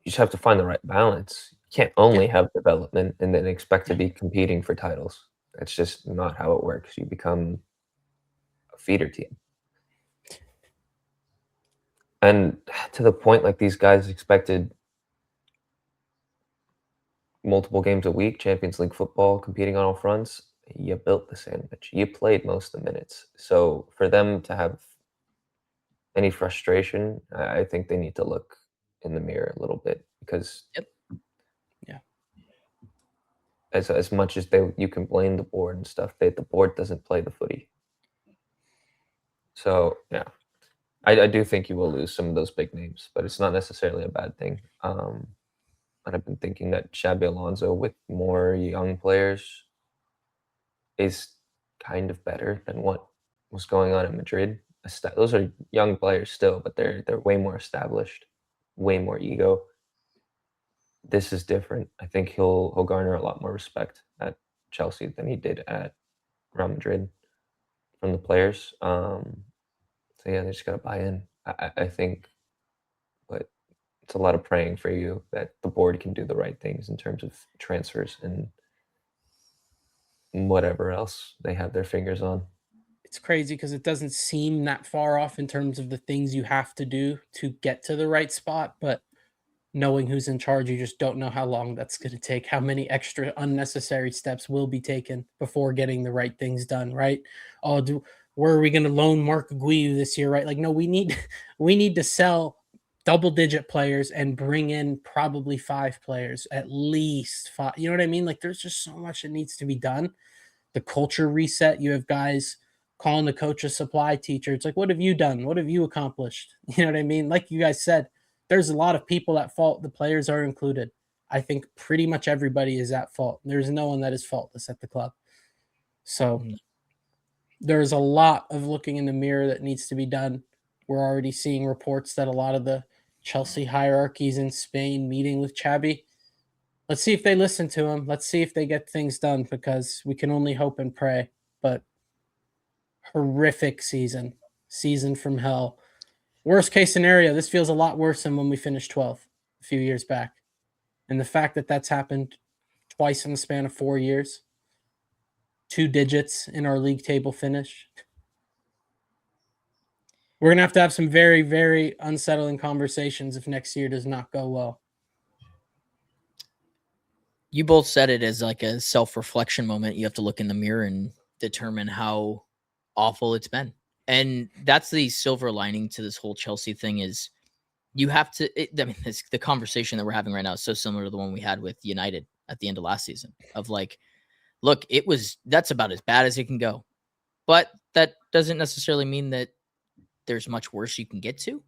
just have to find the right balance. You can't only have development and then expect to be competing for titles. That's just not how it works. You become a feeder team. And to the point, like, these guys expected multiple games a week, Champions League football, competing on all fronts. You built the sandwich. You played most of the minutes. So for them to have any frustration, I think they need to look in the mirror a little bit, because as much as you can blame the board and stuff, the board doesn't play the footy. So yeah, I do think you will lose some of those big names, but it's not necessarily a bad thing. And I've been thinking that Xabi Alonso with more young players is kind of better than what was going on in Madrid. Those are young players still, but they're way more established, way more ego. This is different. I think he'll garner a lot more respect at Chelsea than he did at Real Madrid from the players. So yeah, they just gotta buy in. I think, but it's a lot of praying for you that the board can do the right things in terms of transfers and whatever else they have their fingers on. It's crazy because it doesn't seem that far off in terms of the things you have to do to get to the right spot, but knowing who's in charge, you just don't know how long that's going to take, how many extra unnecessary steps will be taken before getting the right things done, right? Where are we going to loan Mark Aguirre this year, right? Like, no, we need to sell double-digit players and bring in probably 5 players, at least 5. You know what I mean? Like, there's just so much that needs to be done. The culture reset, you have guys calling the coach a supply teacher. It's like, what have you done? What have you accomplished? You know what I mean? Like you guys said, there's a lot of people at fault. The players are included. I think pretty much everybody is at fault. There's no one that is faultless at the club. So there's a lot of looking in the mirror that needs to be done. We're already seeing reports that a lot of the Chelsea hierarchies in Spain meeting with Xabi. Let's see if they listen to him. Let's see if they get things done, because we can only hope and pray. But horrific season from hell. Worst case scenario, this feels a lot worse than when we finished 12th a few years back. And the fact that that's happened twice in the span of 4 years, 2 digits in our league table finish. We're going to have some very, very unsettling conversations if next year does not go well. You both said it as like a self-reflection moment. You have to look in the mirror and determine how awful it's been. And that's the silver lining to this whole Chelsea thing, is you have to, the conversation that we're having right now is so similar to the one we had with United at the end of last season, of like, look, that's about as bad as it can go. But that doesn't necessarily mean that there's much worse you can get to.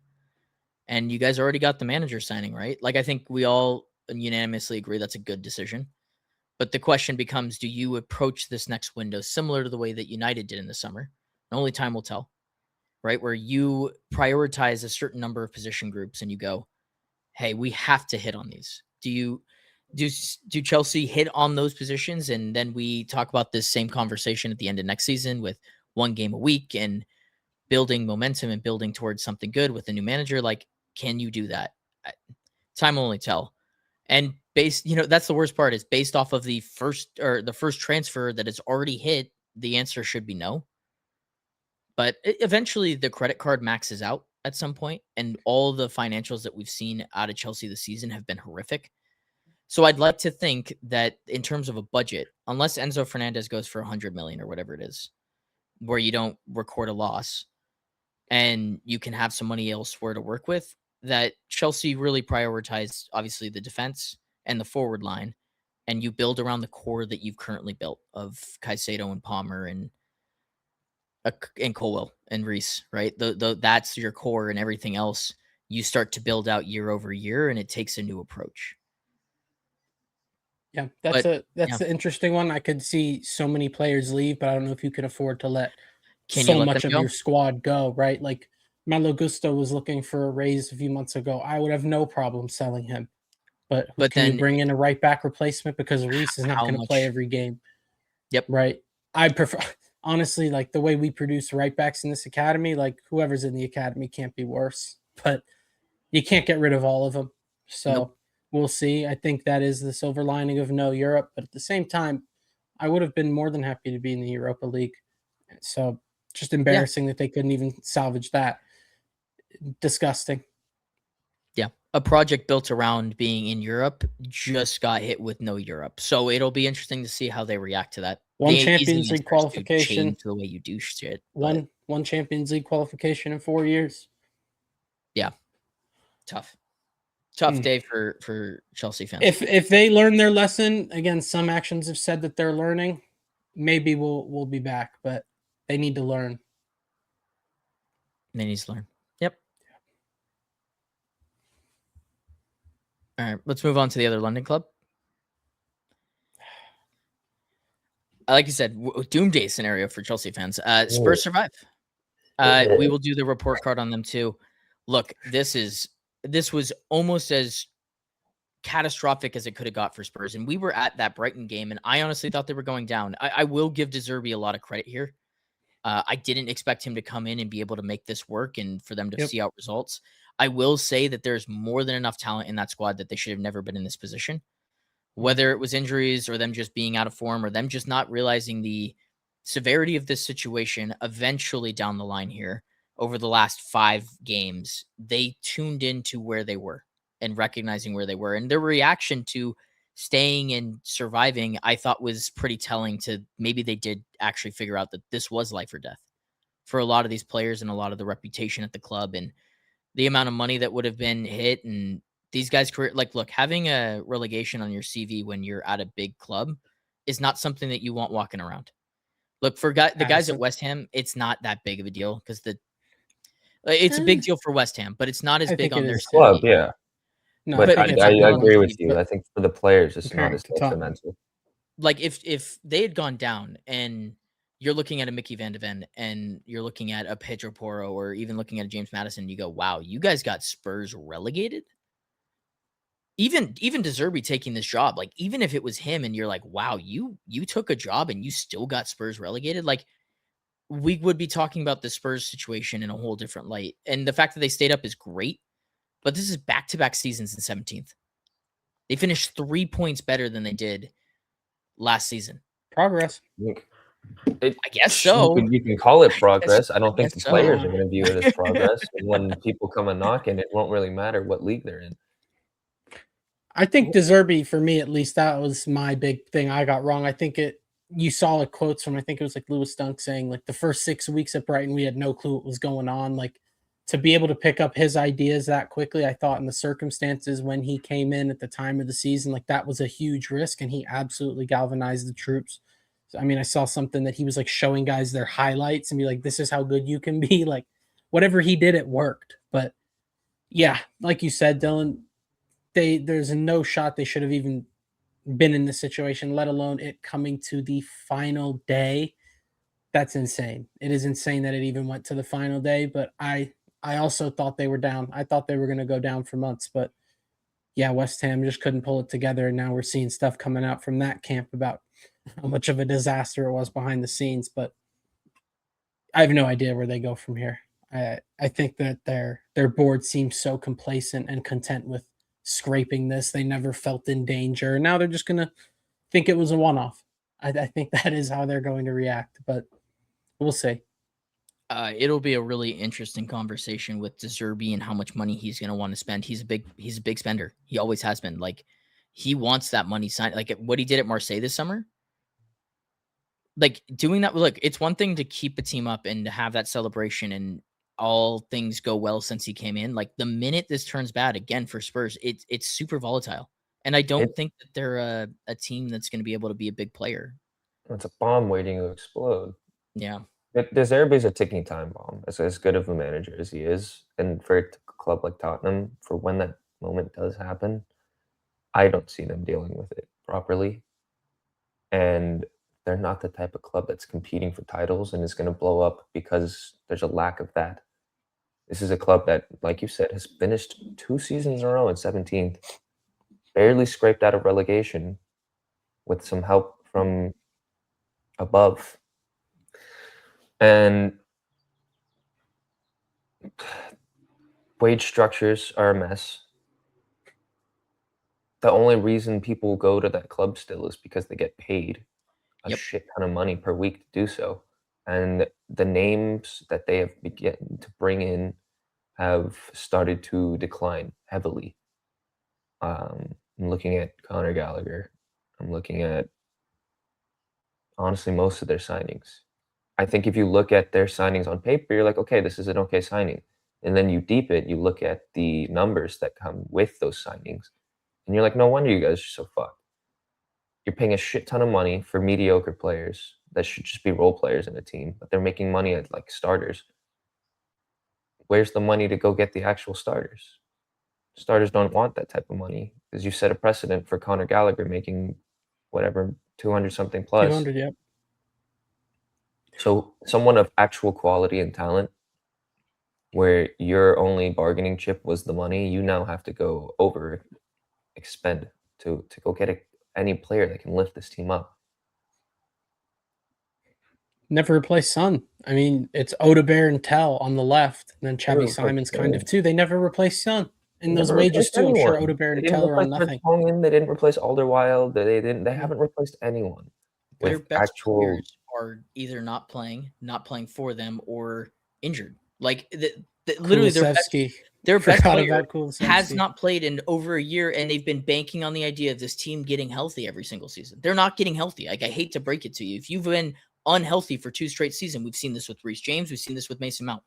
And you guys already got the manager signing, right? Like, I think we all unanimously agree that's a good decision. But the question becomes, do you approach this next window similar to the way that United did in the summer? Only time will tell, right? Where you prioritize a certain number of position groups and you go, hey, we have to hit on these. Do Chelsea hit on those positions? And then we talk about this same conversation at the end of next season with 1 game a week and building momentum and building towards something good with a new manager. Like, can you do that? Time will only tell. And that's the worst part, is based off of the first transfer that has already hit the answer should be no. But eventually the credit card maxes out at some point, and all the financials that we've seen out of Chelsea this season have been horrific. So I'd like to think that in terms of a budget, unless Enzo Fernandez goes for 100 million or whatever it is, where you don't record a loss and you can have some money elsewhere to work with, that Chelsea really prioritized, obviously, the defense and the forward line, and you build around the core that you've currently built of Caicedo and Palmer and Colwell and Reece, right? That's your core, and everything else you start to build out year over year, and it takes a new approach. Yeah, that's an interesting one. I could see so many players leave, but I don't know if you can afford to let so much of your squad go, right? Like Malo Gusto was looking for a raise a few months ago. I would have no problem selling him. But can then you bring in a right back replacement, because Reece is not going to play every game? Yep. Right. I prefer, honestly, like the way we produce right backs in this academy, like whoever's in the academy can't be worse, but you can't get rid of all of them. So we'll see. I think that is the silver lining of no Europe. But at the same time, I would have been more than happy to be in the Europa League. So just embarrassing that they couldn't even salvage that. Disgusting. Yeah. A project built around being in Europe just got hit with no Europe. So it'll be interesting to see how they react to that. One Champions League qualification to the way you do shit. One Champions League qualification in 4 years. Yeah. Tough day for Chelsea fans. If they learn their lesson, again, some actions have said that they're learning. Maybe we'll be back, but they need to learn. They need to learn. Yep. All right, let's move on to the other London club. Like you said, doomsday scenario for Chelsea fans. Spurs survive. We will do the report card on them too. Look, this was almost as catastrophic as it could have got for Spurs, and we were at that Brighton game, and I honestly thought they were going down. I will give De Zerbi a lot of credit here. I didn't expect him to come in and be able to make this work and for them to see out results. I will say that there's more than enough talent in that squad that they should have never been in this position. Whether it was injuries or them just being out of form or them just not realizing the severity of this situation, eventually down the line here, over the last 5 games, they tuned into where they were and recognizing where they were. And their reaction to staying and surviving, I thought, was pretty telling to maybe they did actually figure out that this was life or death for a lot of these players and a lot of the reputation at the club and the amount of money that would have been hit. And these guys' career, like, look, having a relegation on your CV when you're at a big club is not something that you want walking around. Look, for the guys at West Ham, it's not that big of a deal because it's a big deal for West Ham, but it's not as big on their club. Yeah. No, but I agree with you. I think for the players, it's not as detrimental. Like if they had gone down and you're looking at a Mickey Van de Ven and you're looking at a Pedro Porro or even looking at a James Maddison, you go, wow, you guys got Spurs relegated? Even De Zerbi taking this job, like even if it was him and you're like, wow, you took a job and you still got Spurs relegated, like we would be talking about the Spurs situation in a whole different light. And the fact that they stayed up is great, but this is back-to-back seasons in 17th. They finished 3 points better than they did last season. Progress. I guess so. You can call it progress. I don't think the players are going to view it as progress. And when people come and knock, and it won't really matter what league they're in. I think De Zerbi, for me at least, that was my big thing I got wrong. I think you saw like quotes from, I think it was like Lewis Dunk saying like the first 6 weeks at Brighton, we had no clue what was going on. Like to be able to pick up his ideas that quickly, I thought in the circumstances when he came in at the time of the season, like that was a huge risk, and he absolutely galvanized the troops. So, I mean, I saw something that he was like showing guys their highlights and be like, this is how good you can be. Like whatever he did, it worked. But yeah, like you said, Dylan, there's no shot they should have even been in this situation, let alone it coming to the final day. That's insane. It is insane that it even went to the final day, but I also thought they were down. I thought they were going to go down for months, but yeah, West Ham just couldn't pull it together, and now we're seeing stuff coming out from that camp about how much of a disaster it was behind the scenes, but I have no idea where they go from here. I think that their board seems so complacent and content with scraping this. They never felt in danger. Now they're just going to think it was a one-off. I think that is how they're going to react, but we'll see. It'll be a really interesting conversation with De Zerbi and how much money he's going to want to spend. He's a big spender. He always has been. Like, he wants that money signed. Like what he did at Marseille this summer. Like doing that. Look, it's one thing to keep a team up and to have that celebration and all things go well since he came in. Like the minute this turns bad again for Spurs, it's super volatile. And I don't think that they're a team that's going to be able to be a big player. It's a bomb waiting to explode. Yeah. De Zerbi's a ticking time bomb. As good of a manager as he is, and for a club like Tottenham, for when that moment does happen, I don't see them dealing with it properly. And they're not the type of club that's competing for titles and is going to blow up because there's a lack of that. This is a club that, like you said, has finished 2 seasons in a row in 17th, barely scraped out of relegation with some help from above. And wage structures are a mess. The only reason people go to that club still is because they get paid a shit ton of money per week to do so. And the names that they have begun to bring in have started to decline heavily. I'm looking at Conor Gallagher. I'm looking at, honestly, most of their signings. I think if you look at their signings on paper, you're like, okay, this is an okay signing. And then you deep it, you look at the numbers that come with those signings, and you're like, no wonder you guys are so fucked. You're paying a shit ton of money for mediocre players that should just be role players in a team, but they're making money at like starters. Where's the money to go get the actual starters? Starters don't want that type of money because you set a precedent for Conor Gallagher making whatever 200 something plus. 200, yep. So someone of actual quality and talent, where your only bargaining chip was the money, you now have to go over expend to go get any player that can lift this team up. Never replace Son. I mean, it's Odebear and Tell on the left, and then Chevy Simons kind of too. They never replace Son. And those wages too. I'm sure Odebear and Tell are on nothing. They didn't replace Alderweireld. They haven't replaced anyone. Their best players are either not playing for them, or injured. Like literally, their best player has not played in over a year, and they've been banking on the idea of this team getting healthy every single season. They're not getting healthy. Like, I hate to break it to you. If you've been unhealthy for 2 straight seasons, we've seen this with Reece James, we've seen this with Mason Mount,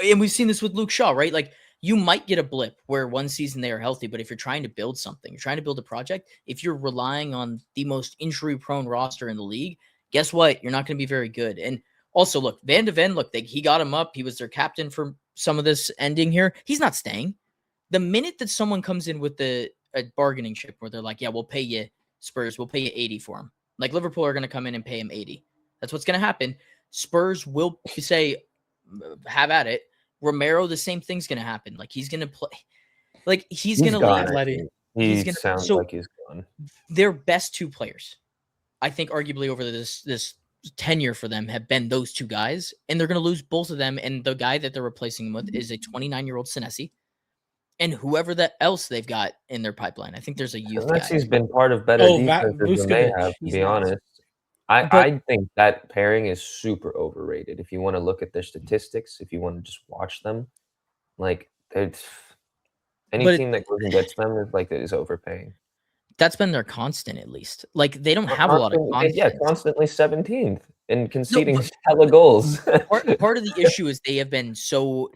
and we've seen this with Luke Shaw, right? Like, you might get a blip where one season they are healthy, but if you're trying to build something, you're trying to build a project, if you're relying on the most injury-prone roster in the league, guess what? You're not going to be very good. And also, look, Van de Ven, he got him up. He was their captain for some of this ending here. He's not staying. The minute that someone comes in with a bargaining chip where they're like, yeah, we'll pay you, Spurs, we'll pay you 80 for him. Like, Liverpool are going to come in and pay him 80. That's what's going to happen. Spurs will say, have at it. Romero, the same thing's going to happen. Like, he's going to play. Like, he's going to leave. He sounds like he's gone. Their best 2 players, I think, arguably over this tenure for them, have been those 2 guys, and they're going to lose both of them. And the guy that they're replacing him with is a 29-year-old Senesi, and whoever else they've got in their pipeline. I think there's a youth guy. Senesi's been part of better defenses than they have, to be honest. I think that pairing is super overrated. If you want to look at their statistics, if you want to just watch them, like, any team that goes and gets them is overpaying. That's been their constant, at least. Like, they don't have a lot of confidence. Yeah, constantly 17th and conceding hella goals. part of the issue is they have been so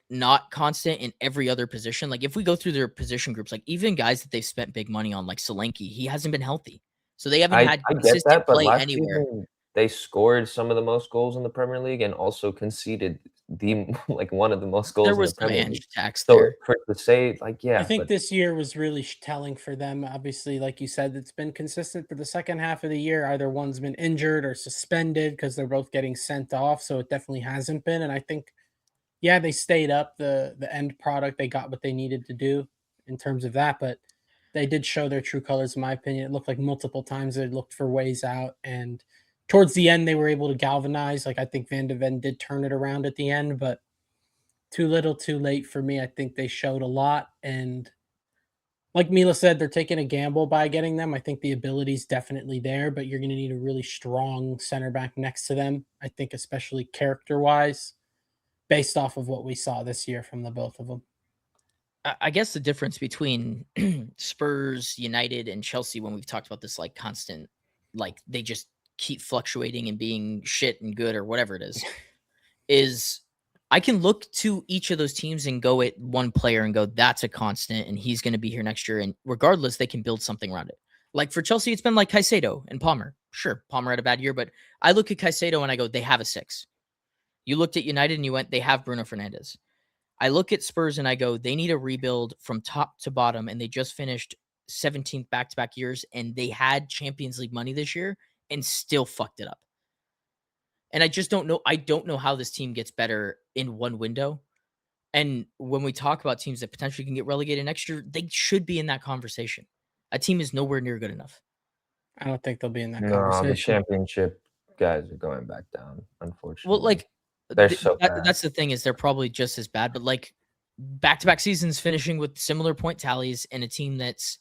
not constant in every other position. Like, if we go through their position groups, like, even guys that they've spent big money on, like Solanke, he hasn't been healthy. So they haven't had consistent play anywhere. Season, they scored some of the most goals in the Premier League and also conceded one of the most goals. There was in the Premier League. Tax so there. To say, I think this year was really telling for them. Obviously, like you said, it's been consistent for the second half of the year. Either one's been injured or suspended because they're both getting sent off. So it definitely hasn't been. And I think, yeah, they stayed up. The end product, they got what they needed to do in terms of that, but they did show their true colors, in my opinion. It looked like multiple times they looked for ways out, and towards the end they were able to galvanize. Like, I think Van de Ven did turn it around at the end, but too little too late for me. I think they showed a lot, and like Mila said, they're taking a gamble by getting them. I think the ability's definitely there, but you're going to need a really strong center back next to them. I think, especially character-wise, based off of what we saw this year from the both of them. I guess the difference between Spurs, United, and Chelsea, when we've talked about this like constant, like they just keep fluctuating and being shit and good or whatever it is I can look to each of those teams and go at one player and go, that's a constant and he's going to be here next year. And regardless, they can build something around it. Like for Chelsea, it's been like Caicedo and Palmer. Sure, Palmer had a bad year, but I look at Caicedo and I go, they have a 6. You looked at United and you went, they have Bruno Fernandes. I look at Spurs and I go, they need a rebuild from top to bottom. And they just finished 17th back-to-back years and they had Champions League money this year and still fucked it up. And I just don't know. I don't know how this team gets better in one window. And when we talk about teams that potentially can get relegated next year, they should be in that conversation. A team is nowhere near good enough. I don't think they'll be in that No, conversation. the championship guys are going back down, unfortunately. Well, like they're so bad. That's the thing is they're probably just as bad, but like back-to-back seasons finishing with similar point tallies and a team that's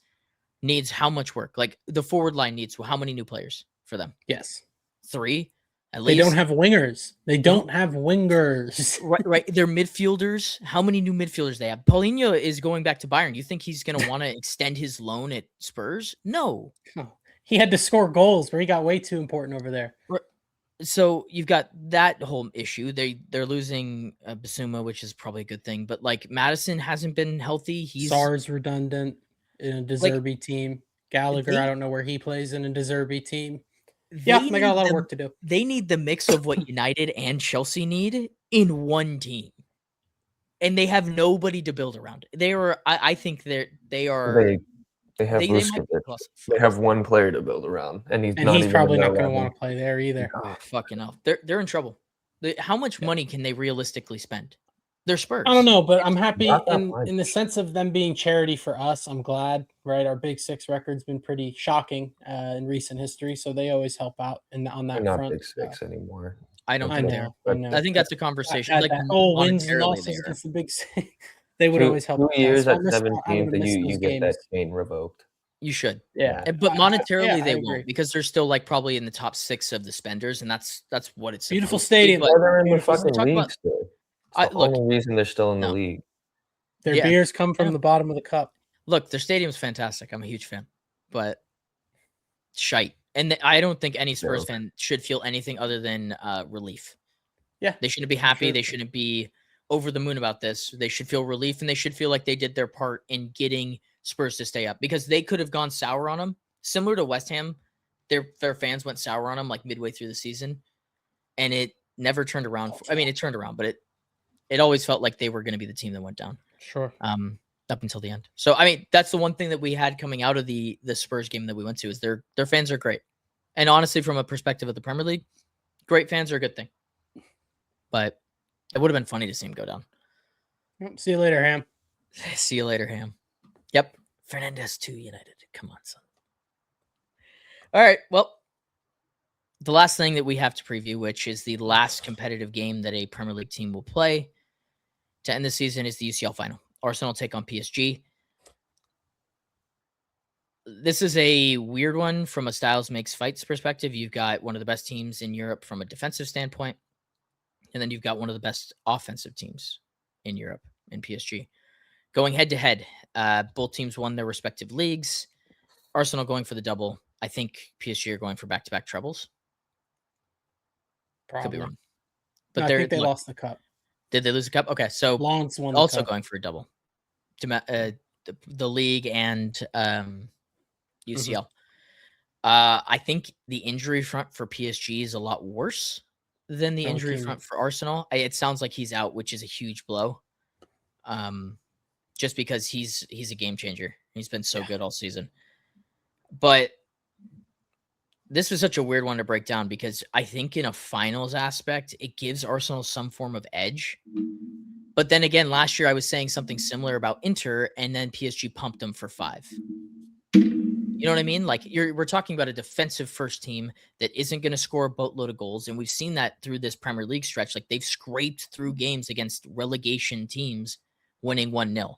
needs how much work? Like the forward line needs how many new players for them? Yes. 3 at They least. don't have wingers. They don't have wingers. Right. They're midfielders. How many new midfielders they have? Paulinho is going back to Bayern. You think he's going to want to extend his loan at Spurs? No. He had to score goals where he got way too important over there. So you've got that whole issue. They're losing Basuma, which is probably a good thing. But like Madison hasn't been healthy. He's Sarr's redundant in a De Zerbi team. Gallagher, I don't know where he plays in a De Zerbi team. Yeah, they got a lot of work to do. They need the mix of what United and Chelsea need in one team. And they have nobody to build around. I think they have Vuskovic. They have one player to build around, and he's probably not going to want to play there either. Oh, fucking hell. They're in trouble. How much money can they realistically spend? They're Spurs. I don't know, but I'm happy in the sense of them being charity for us. I'm glad, right? Our Big Six record's been pretty shocking in recent history, so they always help out on that They're front. not Big Six anymore. I don't think they are. I know. I think that's a conversation. Wins and losses against the Big Six. They would always help. 2 years at 17th, you get that chain revoked. You should. Yeah. But monetarily, they agree. won't because they're still like probably in the top 6 of the spenders, and that's what it's beautiful stadium. But they're in the fucking league still. It's the only reason they're still in the league. Their beers come from the bottom of the cup. Look, their stadium's fantastic. I'm a huge fan, but shite. And I don't think any Spurs fan should feel anything other than relief. Yeah. They shouldn't be happy. Sure. They shouldn't be over the moon about this. They should feel relief, and they should feel like they did their part in getting Spurs to stay up because they could have gone sour on them. Similar to West Ham, their fans went sour on them like midway through the season, and it never turned around. It turned around, but it always felt like they were going to be the team that went down. Sure. Up until the end. So, that's the one thing that we had coming out of the Spurs game that we went to is their fans are great. And honestly, from a perspective of the Premier League, great fans are a good thing. But it would have been funny to see him go down. See you later, Ham. See you later, Ham. Yep. Fernandes to United. Come on, son. All right. Well, the last thing that we have to preview, which is the last competitive game that a Premier League team will play to end the season, is the UCL final. Arsenal take on PSG. This is a weird one from a styles makes fights perspective. You've got one of the best teams in Europe from a defensive standpoint, and then you've got one of the best offensive teams in Europe in PSG. Going head to head, both teams won their respective leagues. Arsenal going for the double. I think PSG are going for back-to-back trebles. Probably. Could be wrong. But I think they lost the cup. Did they lose the cup? Okay, so Lens won also the cup. going for a double. The league and UCL. I think the injury front for PSG is a lot worse than the injury front for Arsenal. It sounds like he's out, which is a huge blow. Just because he's a game changer. He's been so good all season. But this was such a weird one to break down because I think in a finals aspect, it gives Arsenal some form of edge. But then again, last year I was saying something similar about Inter, and then PSG pumped them for 5. You know what I mean? Like we're talking about a defensive first team that isn't going to score a boatload of goals. And we've seen that through this Premier League stretch. Like they've scraped through games against relegation teams winning 1-0.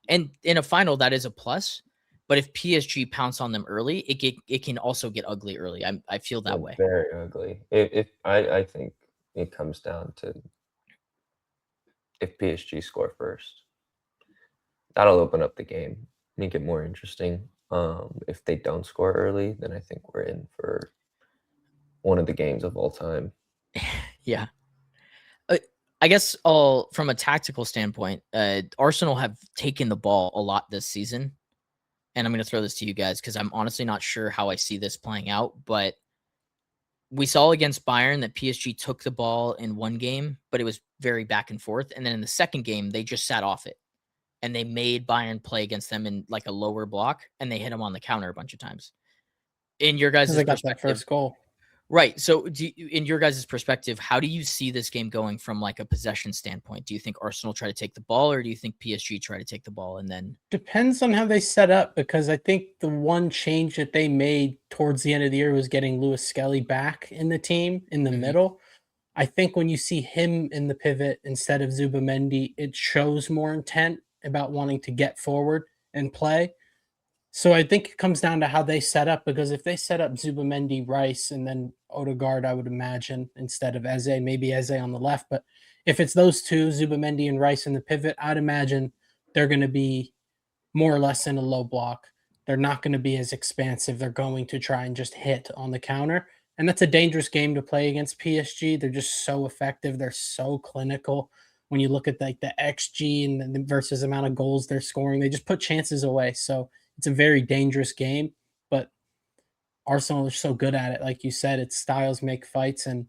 And in a final, that is a plus. But if PSG pounce on them early, it can also get ugly early. I feel that way. Very ugly. I think it comes down to if PSG score first, that'll open up the game, make it more interesting. If they don't score early, then I think we're in for one of the games of all time. Yeah. I guess from a tactical standpoint, Arsenal have taken the ball a lot this season. And I'm going to throw this to you guys because I'm honestly not sure how I see this playing out. But we saw against Bayern that PSG took the ball in one game, but it was very back and forth. And then in the second game, they just sat off it. And they made Bayern play against them in like a lower block, and they hit them on the counter a bunch of times. In your guys' Because they got that perspective, first goal. right? So, in your guys' perspective, how do you see this game going from like a possession standpoint? Do you think Arsenal try to take the ball, or do you think PSG try to take the ball and then? Depends on how they set up, because I think the one change that they made towards the end of the year was getting Lewis Skelly back in the team in the middle. I think when you see him in the pivot instead of Zubamendi, it shows more intent about wanting to get forward and play. So I think it comes down to how they set up, because if they set up Zubamendi, Rice, and then Odegaard, I would imagine, instead of Eze, maybe Eze on the left. But if it's those two, Zubamendi and Rice in the pivot, I'd imagine they're going to be more or less in a low block. They're not going to be as expansive. They're going to try and just hit on the counter. And that's a dangerous game to play against PSG. They're just so effective. They're so clinical. When you look at like the XG and the versus amount of goals they're scoring, they just put chances away. So it's a very dangerous game, but Arsenal is so good at it. Like you said, it's styles make fights. And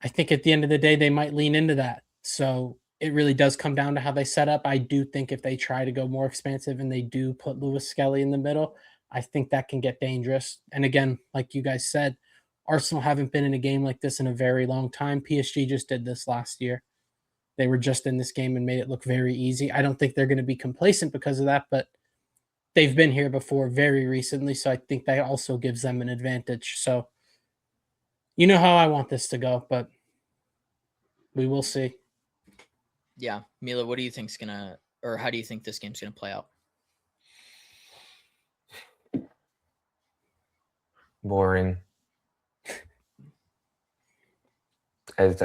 I think at the end of the day, they might lean into that. So it really does come down to how they set up. I do think if they try to go more expansive and they do put Lewis Skelly in the middle, I think that can get dangerous. And again, like you guys said, Arsenal haven't been in a game like this in a very long time. PSG just did this last year. They were just in this game and made it look very easy. I don't think they're going to be complacent because of that, but they've been here before very recently, so I think that also gives them an advantage. So you know how I want this to go, but we will see. Yeah, Mila, what do you think's gonna, or how do you think this game's gonna play out? Boring. As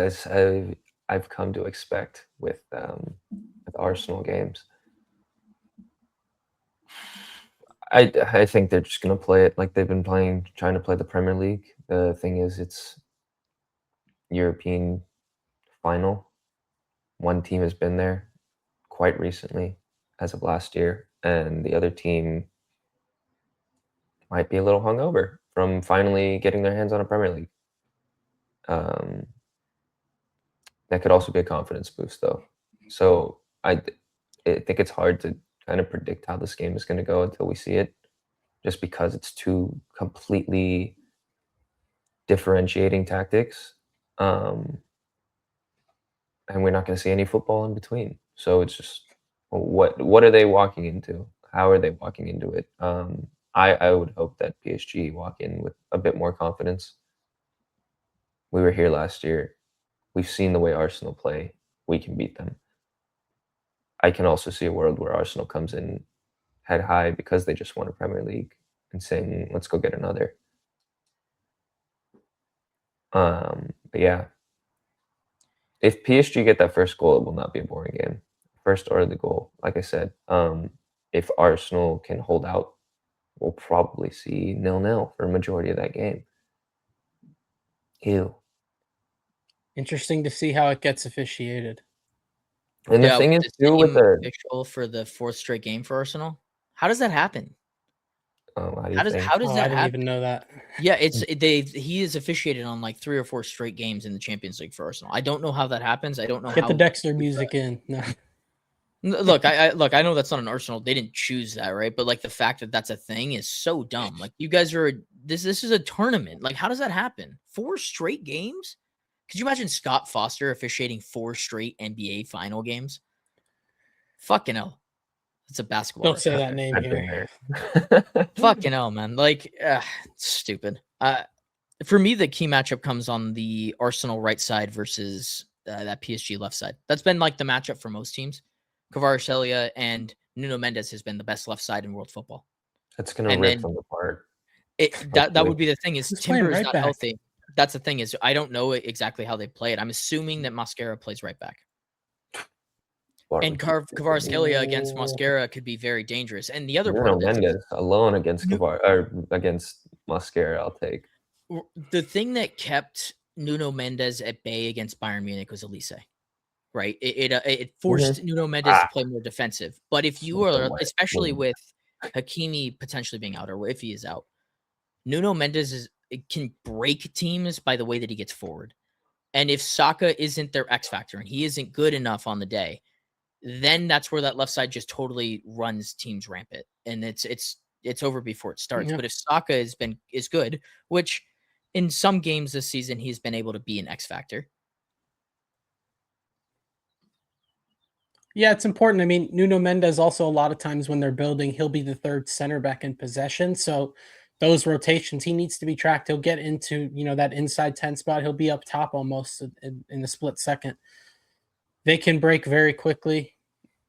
I've come to expect with Arsenal games. I think they're just gonna play it like they've been playing, trying to play the Premier League. The thing is, it's European final. One team has been there quite recently, as of last year, and the other team might be a little hungover from finally getting their hands on a Premier League. That could also be a confidence boost, though. So I think it's hard to kind of predict how this game is going to go until we see it, just because it's two completely differentiating tactics. And we're not going to see any football in between. So it's just, what are they walking into? How are they walking into it? I would hope that PSG walk in with a bit more confidence. We were here last year. We've seen the way Arsenal play. We can beat them. I can also see a world where Arsenal comes in head high because they just won a Premier League and saying, let's go get another. But yeah, if PSG get that first goal, it will not be a boring game. First or the goal, like I said. If Arsenal can hold out, we'll probably see 0-0 for a majority of that game. Ew. Interesting to see how it gets officiated. And the thing is, too, with the official for the fourth straight game for Arsenal, how does that happen? how How does I that didn't happen? even know that. Yeah, he is officiated on like 3 or 4 straight games in the Champions League for Arsenal. I don't know how that happens. I don't know Get how the Dexter music in. No. Look, I know that's not an Arsenal. They didn't choose that, right? But like the fact that that's a thing is so dumb. Like you guys are this is a tournament. Like how does that happen? 4 straight games? Could you imagine Scott Foster officiating 4 straight NBA final games? Fucking hell. It's a basketball. Don't say that name here. Fucking hell, man. Like, stupid. For me, the key matchup comes on the Arsenal right side versus that PSG left side. That's been like the matchup for most teams. Kvaratskhelia and Nuno Mendes has been the best left side in world football. It's gonna And rip then them apart. that hopefully. would be the thing is Who's playing Timber is right not back? healthy. That's the thing is I don't know exactly how they play it. I'm assuming that Mosquera plays right back. And Kvaratskhelia against Ooh. Mosquera could be very dangerous. And the other part Bruno of this, Mendes alone against against Mosquera, I'll take. the thing that kept Nuno Mendes at bay against Bayern Munich was Elise, right? It forced Nuno Mendes to play more defensive. But if you are, especially with Hakimi potentially being out or if he is out, Nuno Mendes can break teams by the way that he gets forward. And if Saka isn't their X factor and he isn't good enough on the day, then that's where that left side just totally runs teams rampant, and it's over before it starts. Yeah. But if Saka is good, which in some games this season he's been able to be an X factor. Yeah, it's important. I mean, Nuno Mendes also a lot of times when they're building, he'll be the third center back in possession. So those rotations, he needs to be tracked. He'll get into, that inside 10 spot. He'll be up top almost in the split second. They can break very quickly.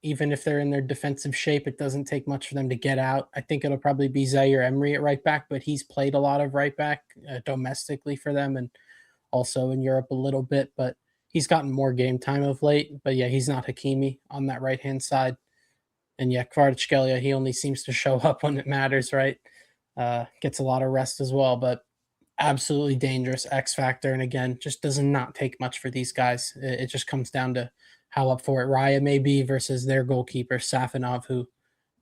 Even if they're in their defensive shape, it doesn't take much for them to get out. I think it'll probably be Zaire Emery at right back, but he's played a lot of right back domestically for them and also in Europe a little bit, but he's gotten more game time of late. But yeah, he's not Hakimi on that right-hand side. And yeah, Kvaratskhelia, he only seems to show up when it matters, right? Gets a lot of rest as well, but absolutely dangerous X factor. And again, just does not take much for these guys. It just comes down to how up for it Raya may be versus their goalkeeper, Safanov, who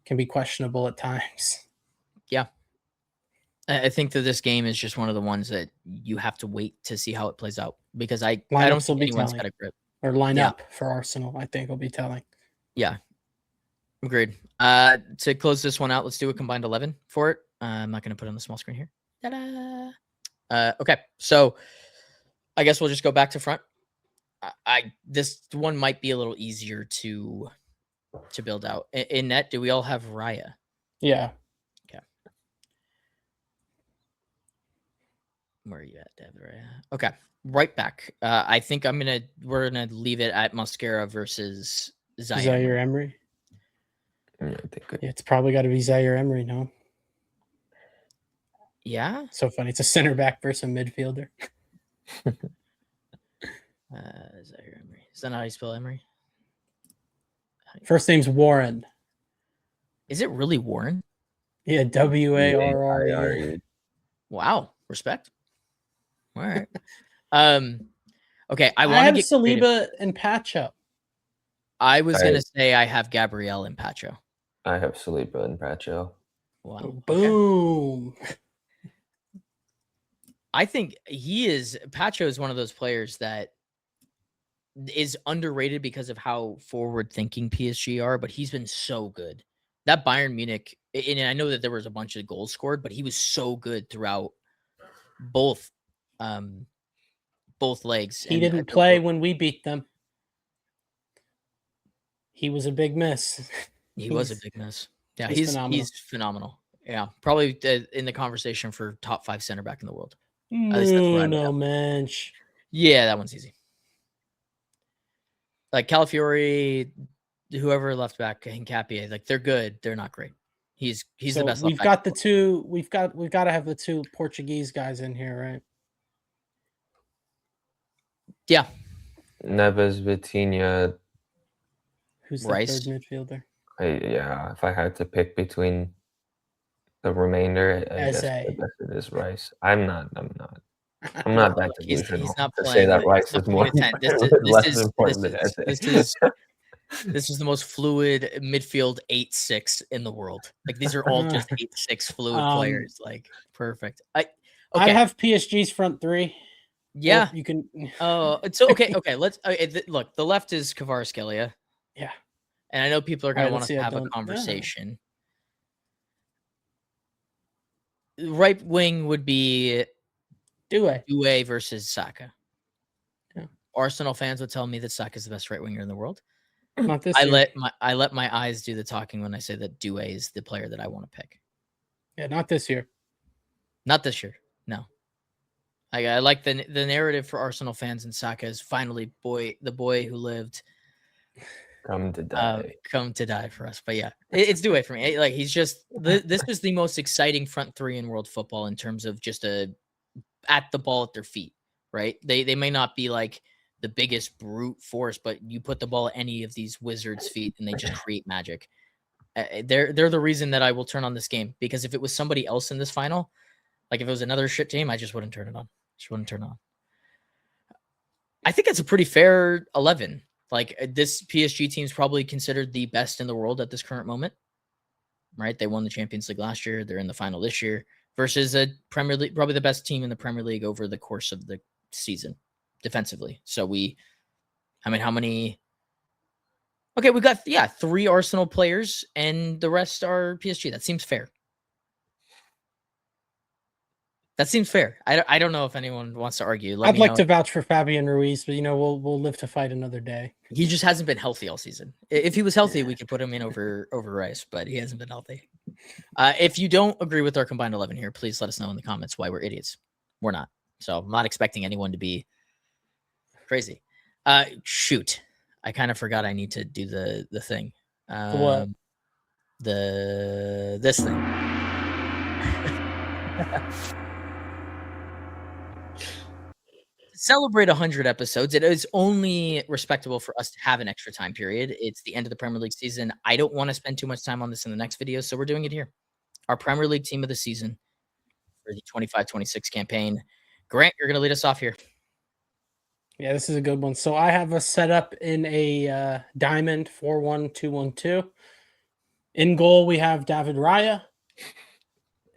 can be questionable at times. Yeah. I think that this game is just one of the ones that you have to wait to see how it plays out because I don't think anyone's got a grip. Or line up for Arsenal, I think will be telling. Yeah. Agreed. To close this one out, let's do a combined 11 for it. I'm not going to put it on the small screen here. Ta-da! Okay. So I guess we'll just go back to front. This one might be a little easier to build out. In net, do we all have Raya? Yeah. Okay. Where are you at, Dev? Raya? Okay. Right back. I think we're gonna leave it at Mosquera versus Zaire Emery. Yeah, I think it's probably got to be Zaire Emery, no? Yeah. So funny. It's a center back versus a midfielder. Zaire Emery. Is that how you spell Emery? First name's Warren. Is it really Warren? Yeah, Warre. Wow, respect. All right. Okay, I have get Saliba creative. and Pacho. I was gonna say I have Gabriel and Pacho. I have Saliba and Pacho. Wow. Boom. Okay. I think Pacho is one of those players that is underrated because of how forward-thinking PSG are, but he's been so good. That Bayern Munich, and I know that there was a bunch of goals scored, but he was so good throughout both legs. He didn't play when we beat them. He was a big miss. He was a big miss. Yeah, he's phenomenal. Yeah, probably in the conversation for top 5 center back in the world. No, Mensch. Yeah, that one's easy. Like Calafiori, whoever left back, Hincapié, like they're good. They're not great. He's the best. We've got the two. We've got to have the 2 Portuguese guys in here, right? Yeah. Neves, Vitinha. Who's the third midfielder? If I had to pick between the remainder, I guess it is Rice. I'm not that delusional he's not to playing. say that Rice is more less important than Eze. This is the most fluid midfield 8-6 in the world. Like these are all just 8-6 fluid players. Like perfect. I have PSG's front 3. Yeah, you can. Oh, so okay. Let's look. The left is Kvaratskhelia. Yeah, and I know people are going to want to have a conversation. Yeah. Right wing would be Doué versus Saka. Yeah. Arsenal fans would tell me that Saka is the best right winger in the world. Not this I year. let my eyes do the talking when I say that Doué is the player that I want to pick. Yeah, not this year. Not this year. No. I like the narrative for Arsenal fans, and Saka is finally the boy who lived. Come to die. Come to die for us. But yeah, it's Doué for me. Like he's just this is the most exciting front three in world football in terms of just at the ball at their feet, right? They may not be like the biggest brute force, but you put the ball at any of these wizards' feet and they just create magic. They're the reason that I will turn on this game, because if it was somebody else in this final, like if it was another shit team, I just wouldn't turn it on. Just wouldn't turn on. I think it's a pretty fair 11. Like this PSG team's probably considered the best in the world at this current moment, right? They won the Champions League last year. They're in the final this year versus a Premier League, probably the best team in the Premier League over the course of the season defensively. So how many? Okay, we got 3 Arsenal players and the rest are PSG. That seems fair. That seems fair. I don't know if anyone wants to argue. I'd like to vouch for Fabian Ruiz, but we'll live to fight another day. He just hasn't been healthy all season. If he was healthy, we could put him in over Rice, but he hasn't been healthy. If you don't agree with our combined 11 here, please let us know in the comments why we're idiots. We're not. So I'm not expecting anyone to be crazy. Shoot. I kind of forgot I need to do the thing. What? This thing. Celebrate 100 episodes. It is only respectable for us to have an extra time period. It's the end of the Premier League season. I don't want to spend too much time on this in the next video, so we're doing it here. Our Premier League team of the season for the 25-26 campaign. Grant, you're going to lead us off here. Yeah, this is a good one. So I have us set up in a diamond 4-1-2-1-2. In goal, we have David Raya.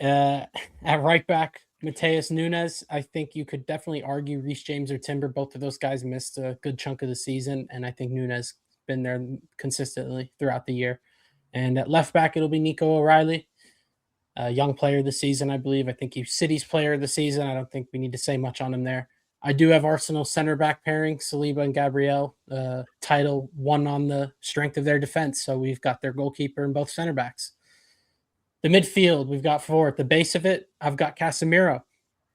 At right back, Mateus Nunes. I think you could definitely argue Reece James or Timber. Both of those guys missed a good chunk of the season, and I think Nunes been there consistently throughout the year. And at left back, it'll be Nico O'Reilly, a young player of the season, I believe. I think he's City's player of the season. I don't think we need to say much on him there. I do have Arsenal center back pairing, Saliba and Gabriel. Title won on the strength of their defense, so we've got their goalkeeper and both center backs. The midfield, we've got 4. At the base of it, I've got Casemiro.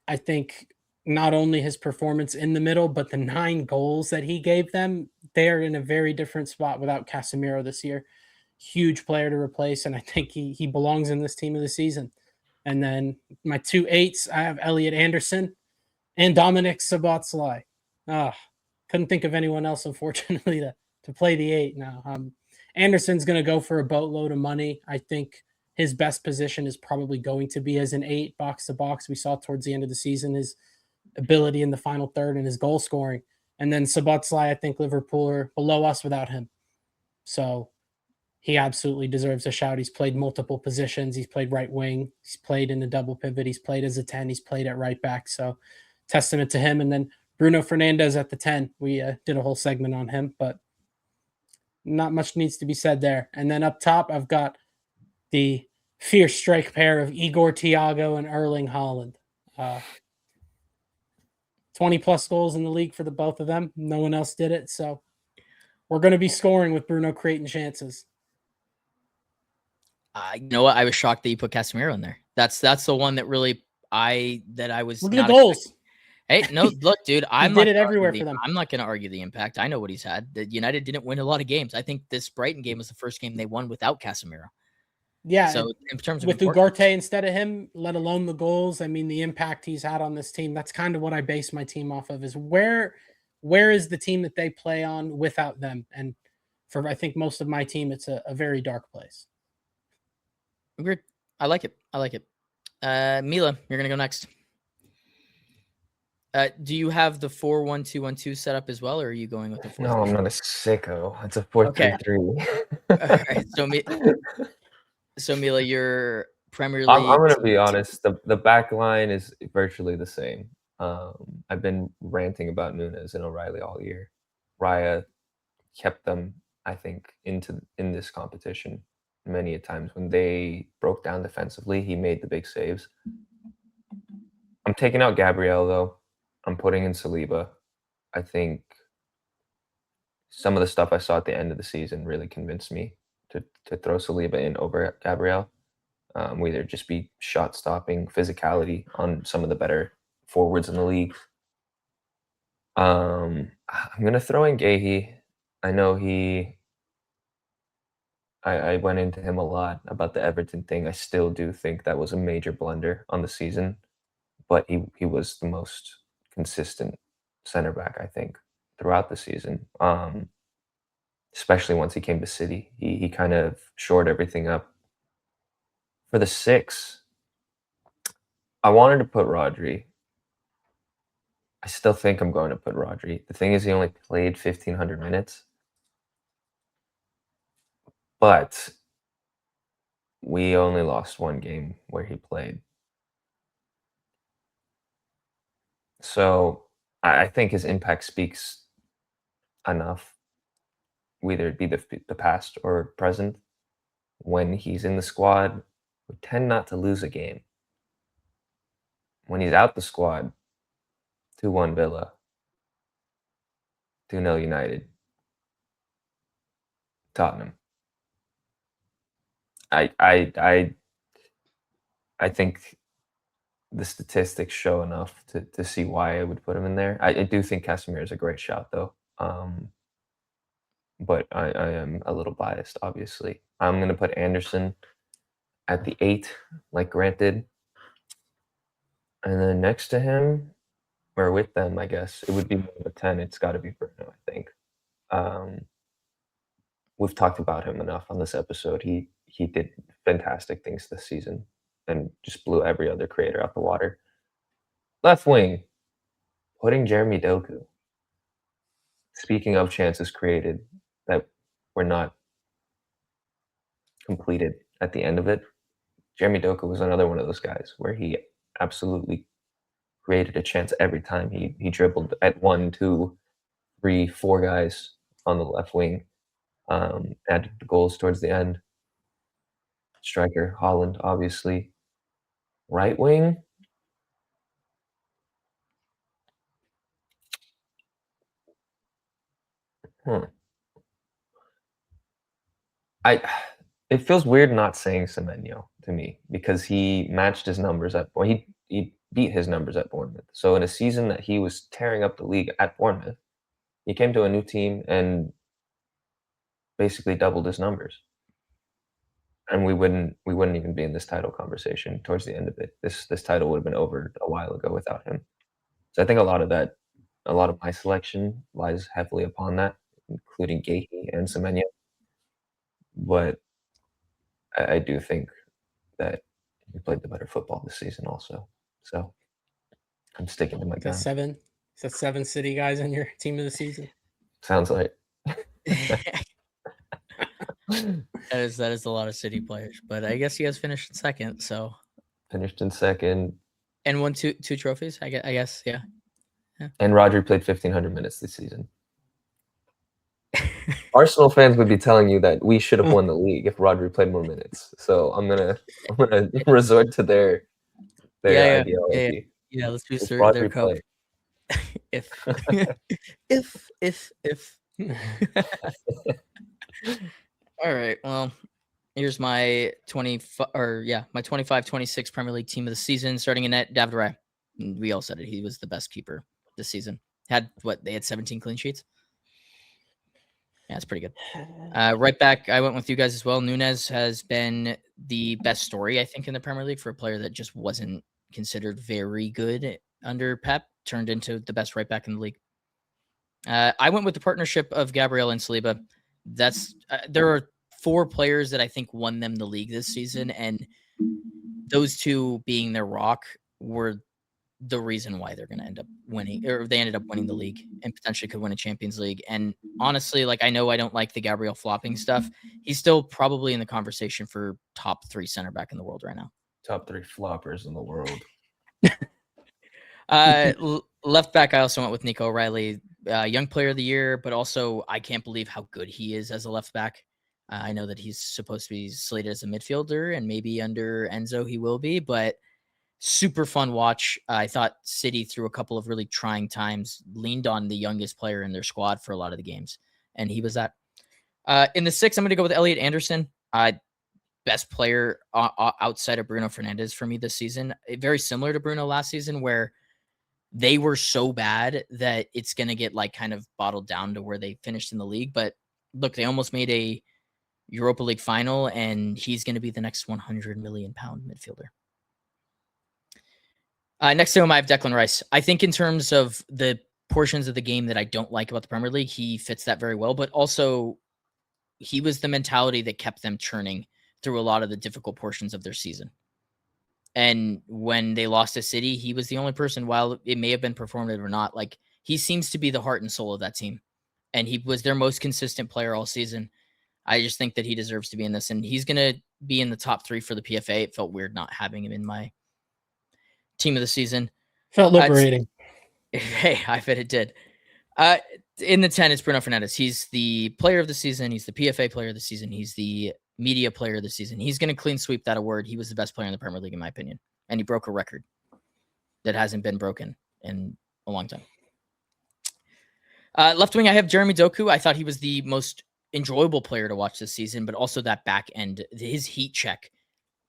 I think not only his performance in the middle, but the 9 goals that he gave them, they're in a very different spot without Casemiro this year. Huge player to replace, and I think he belongs in this team of the season. And then my 2 8s, I have Elliot Anderson and Dominic Szoboszlai. Couldn't think of anyone else, unfortunately, to play the 8 now. Anderson's going to go for a boatload of money. I think his best position is probably going to be as an 8 box to box. We saw towards the end of the season his ability in the final third and his goal scoring. And then Szoboszlai, I think Liverpool are below us without him. So he absolutely deserves a shout. He's played multiple positions. He's played right wing. He's played in a double pivot. He's played as a 10. He's played at right back. So testament to him. And then Bruno Fernandes at the 10. We did a whole segment on him, but not much needs to be said there. And then up top, I've got the fierce strike pair of Igor Thiago and Erling Haaland. 20-plus goals in the league for the both of them. No one else did it, so we're going to be scoring with Bruno creating chances. You know what? I was shocked that you put Casemiro in there. That's the one that really I was. Look at the goals. Hey, no, look, dude, I'm did it everywhere for them. I'm not going to argue the impact. I know what he's had. The United didn't win a lot of games. I think this Brighton game was the first game they won without Casemiro. Yeah. So in terms of with Ugarte instead of him, let alone the goals, I mean, the impact he's had on this team, that's kind of what I base my team off of, is where is the team that they play on without them? And for, I think, most of my team, it's a very dark place. Agreed. I like it. Mila, you're going to go next. Do you have the 4-1-2-1-2 set up as well, or are you going with the 4? No, I'm not a sicko. It's a 4-3-3. All right. So Mila, your Premier League. I'm going to be honest. The back line is virtually the same. I've been ranting about Nunes and O'Reilly all year. Raya kept them, I think, in this competition many a times. When they broke down defensively, he made the big saves. I'm taking out Gabriel, though. I'm putting in Saliba. I think some of the stuff I saw at the end of the season really convinced me to throw Saliba in over Gabriel. Whether it just be shot stopping, physicality on some of the better forwards in the league. I'm gonna throw in Guehi. I know I went into him a lot about the Everton thing. I still do think that was a major blunder on the season, but he was the most consistent center back, I think, throughout the season. Especially once he came to City. He kind of shored everything up. For the 6, I wanted to put Rodri. I still think I'm going to put Rodri. The thing is he only played 1,500 minutes. But we only lost 1 game where he played. So I think his impact speaks enough, whether it be the past or present. When he's in the squad, we tend not to lose a game. When he's out the squad, 2-1 Villa, 2-0 United, Tottenham. I think the statistics show enough to see why I would put him in there. I do think Casemiro is a great shot, though. But I am a little biased, obviously. I'm going to put Anderson at the 8, like Grant did. And then next to him, or with them, I guess, it would be more of a 10. It's got to be Bruno, I think. We've talked about him enough on this episode. He did fantastic things this season and just blew every other creator out the water. Left wing, putting Jeremy Doku. Speaking of chances created that were not completed at the end of it, Jeremy Doku was another one of those guys where he absolutely created a chance every time he dribbled at 1, 2, 3, 4 guys on the left wing. Added the goals towards the end. Striker, Holland, obviously. Right wing. It feels weird not saying Semenyo to me because he matched his numbers he beat his numbers at Bournemouth. So in a season that he was tearing up the league at Bournemouth, he came to a new team and basically doubled his numbers. And we wouldn't even be in this title conversation towards the end of it. This title would have been over a while ago without him. So I think a lot of my selection lies heavily upon that, including Gahey and Semenyo. But I do think that he played the better football this season also. So I'm sticking to my gun. Is that 7 City guys on your team of the season? Sounds like That is a lot of City players, but I guess you guys finished in second. So finished in second and won two trophies. I guess, yeah. And Rodri played 1,500 minutes this season. Arsenal fans would be telling you that we should have won the league if Rodri played more minutes. So I'm gonna resort to their ideology. Yeah, let's do their cup. If All right. Well, here's my 25-26 Premier League team of the season. Starting in net, David Raya. We all said it. He was the best keeper this season. They had 17 clean sheets. Yeah, it's pretty good. Right back, I went with you guys as well. Nunes has been the best story, I think, in the Premier League for a player that just wasn't considered very good under Pep, turned into the best right back in the league. I went with the partnership of Gabriel and Saliba. There are 4 players that I think won them the league this season, and those 2 being their rock were the reason why they're going to end up winning, or they ended up winning the league and potentially could win a Champions League. And honestly, I know I don't like the Gabriel flopping stuff. He's still probably in the conversation for top 3 center back in the world right now. Top 3 floppers in the world. Left back, I also went with Nico O'Reilly, young player of the year, but also I can't believe how good he is as a left back. I know that he's supposed to be slated as a midfielder, and maybe under Enzo he will be, but super fun watch. I thought City, through a couple of really trying times, leaned on the youngest player in their squad for a lot of the games, and he was that. In the 6, I'm going to go with Elliot Anderson. Best player outside of Bruno Fernandes for me this season. Very similar to Bruno last season, where they were so bad that it's going to get kind of bottled down to where they finished in the league. But look, they almost made a Europa League final, and he's going to be the next 100 million pound midfielder. Next to him, I have Declan Rice. I think in terms of the portions of the game that I don't like about the Premier League, he fits that very well, but also he was the mentality that kept them churning through a lot of the difficult portions of their season. And when they lost to City, he was the only person, while it may have been performative or not, like he seems to be the heart and soul of that team. And he was their most consistent player all season. I just think that he deserves to be in this, and he's going to be in the top 3 for the PFA. It felt weird not having him in my team of the season. Felt liberating. Hey, I bet it did. In the 10, it's Bruno Fernandes. He's the player of the season. He's the PFA player of the season. He's the media player of the season. He's going to clean sweep that award. He was the best player in the Premier League, in my opinion. And he broke a record that hasn't been broken in a long time. Left wing, I have Jeremy Doku. I thought he was the most enjoyable player to watch this season, but also that back end, his heat check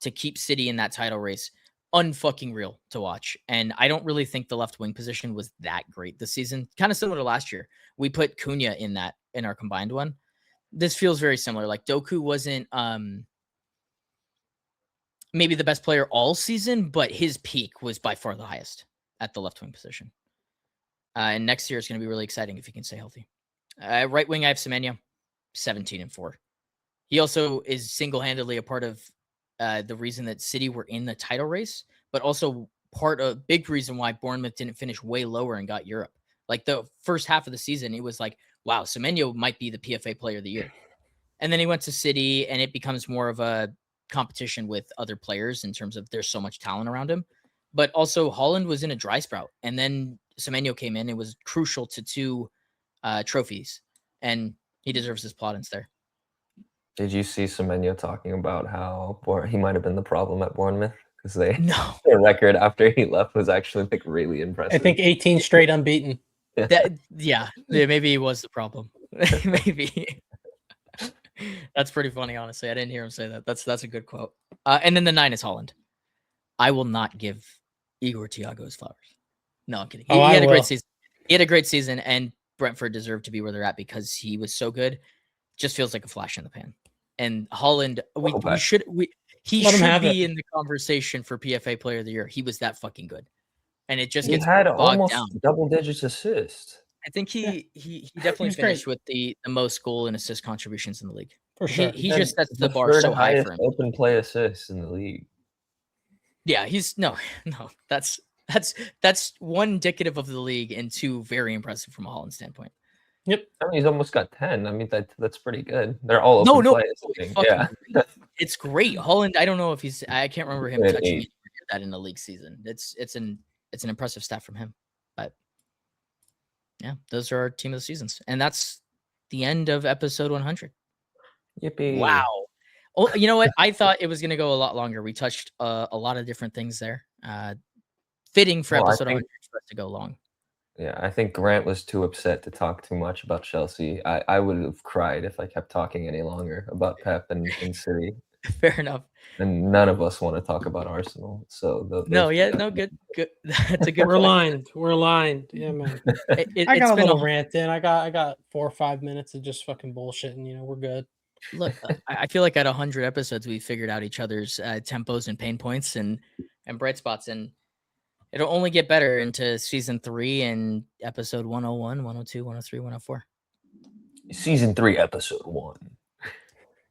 to keep City in that title race, unfucking real to watch. And I don't really think the left wing position was that great this season. Kind of similar to last year. We put Cunha in our combined one. This feels very similar. Like Doku wasn't maybe the best player all season, but his peak was by far the highest at the left wing position. And next year is going to be really exciting if he can stay healthy. Right wing, I have Semenyo, 17-4. He also is single-handedly a part of the reason that City were in the title race, but also big reason why Bournemouth didn't finish way lower and got Europe. Like the first half of the season, it was like, wow, Semenyo might be the PFA player of the year. And then he went to City, and it becomes more of a competition with other players in terms of there's so much talent around him. But also Holland was in a dry sprout, and then Semenyo came in and was crucial to 2 trophies, and he deserves his plaudits there. Did you see Semenyo talking about how he might have been the problem at Bournemouth? Because their record after he left was actually like really impressive. I think 18 straight unbeaten. Yeah, maybe he was the problem. Maybe. That's pretty funny, honestly. I didn't hear him say that. That's a good quote. And then the 9 is Holland. I will not give Igor Thiago his flowers. No, I'm kidding. He had a great season. He had a great season, and Brentford deserved to be where they're at because he was so good. Just feels like a flash in the pan. And Holland, he should be in the conversation for PFA Player of the Year. He was that fucking good, and it just gets had bogged almost down. Double digits assists. I think he definitely finished with the most goal and assist contributions in the league. For sure. He just sets the bar so high for him. Open play assists in the league. Yeah, he's no. That's one indicative of the league, and 2 very impressive from a Holland standpoint. Yep. I mean, he's almost got 10. I mean, that's pretty good. They're all open play. Yeah. It's great. Holland, I don't know if I can't remember him touching that in a league season. It's an impressive stat from him. But yeah, those are our team of the seasons. And that's the end of episode 100. Yippee. Wow. Oh, you know what? I thought it was going to go a lot longer. We touched a lot of different things there. Fitting for episode 100 for us to go long. Yeah, I think Grant was too upset to talk too much about Chelsea. I would have cried if I kept talking any longer about Pep and City. Fair enough. And none of us want to talk about Arsenal. So good. That's a good. We're aligned. Yeah, man. I got a little rant in. I got 4 or 5 minutes of just fucking bullshitting. You know, we're good. Look, I feel like at 100 episodes, we figured out each other's tempos and pain points and bright spots, and it'll only get better into season 3 and episode 101, 102, 103, 104. Season 3, episode 1.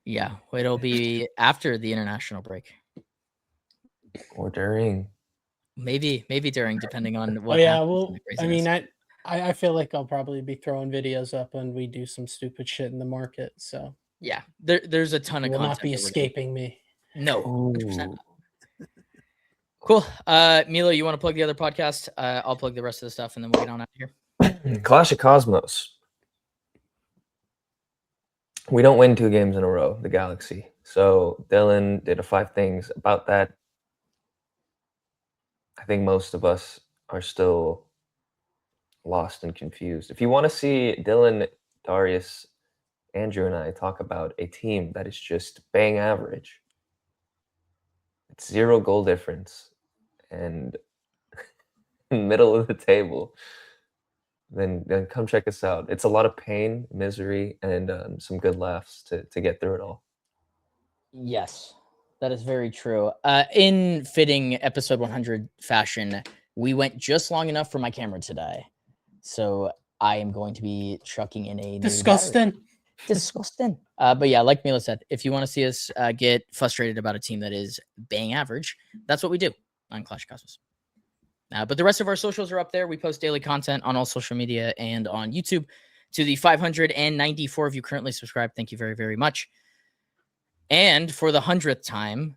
Yeah, it'll be after the international break. Or during. Maybe during, depending on what. Oh, yeah, well, I mean, I feel like I'll probably be throwing videos up when we do some stupid shit in the market. So yeah, there's a ton of content. Will not be escaping me. No, 100%. Cool. Milo, you want to plug the other podcast? I'll plug the rest of the stuff, and then we'll get on out of here. Clash of Cosmos. We don't win 2 games in a row, the Galaxy. So Dylan did a 5 things about that. I think most of us are still lost and confused. If you want to see Dylan, Darius, Andrew, and I talk about a team that is just bang average, it's 0 goal difference, and middle of the table, then come check us out. It's a lot of pain, misery, and some good laughs to get through it all. Yes, that is very true. In fitting episode 100 fashion, we went just long enough for my camera to die. So I am going to be chucking in a new Disgusting. battery. Disgusting. But yeah, like Mila said, if you want to see us get frustrated about a team that is bang average, that's what we do on Clash of Cosmos. But the rest of our socials are up there. We post daily content on all social media and on YouTube. To the 594 of you currently subscribed, thank you very, very much. And for the 100th time,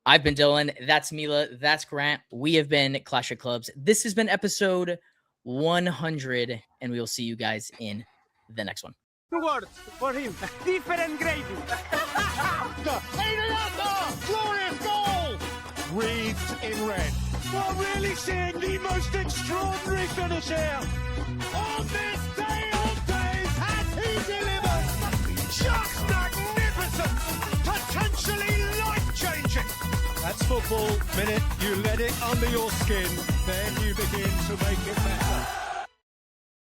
I've been Dylan. That's Mila. That's Grant. We have been Clash of Clubs. This has been episode 100, and we will see you guys in the next one. 2 words for him. Different gravy. Glorious goal! Wreathed in red. We're really seeing the most extraordinary finish here. On this day of days, has he delivered? Just magnificent! Potentially life-changing! That's football. Minute you let it under your skin, then you begin to make it better.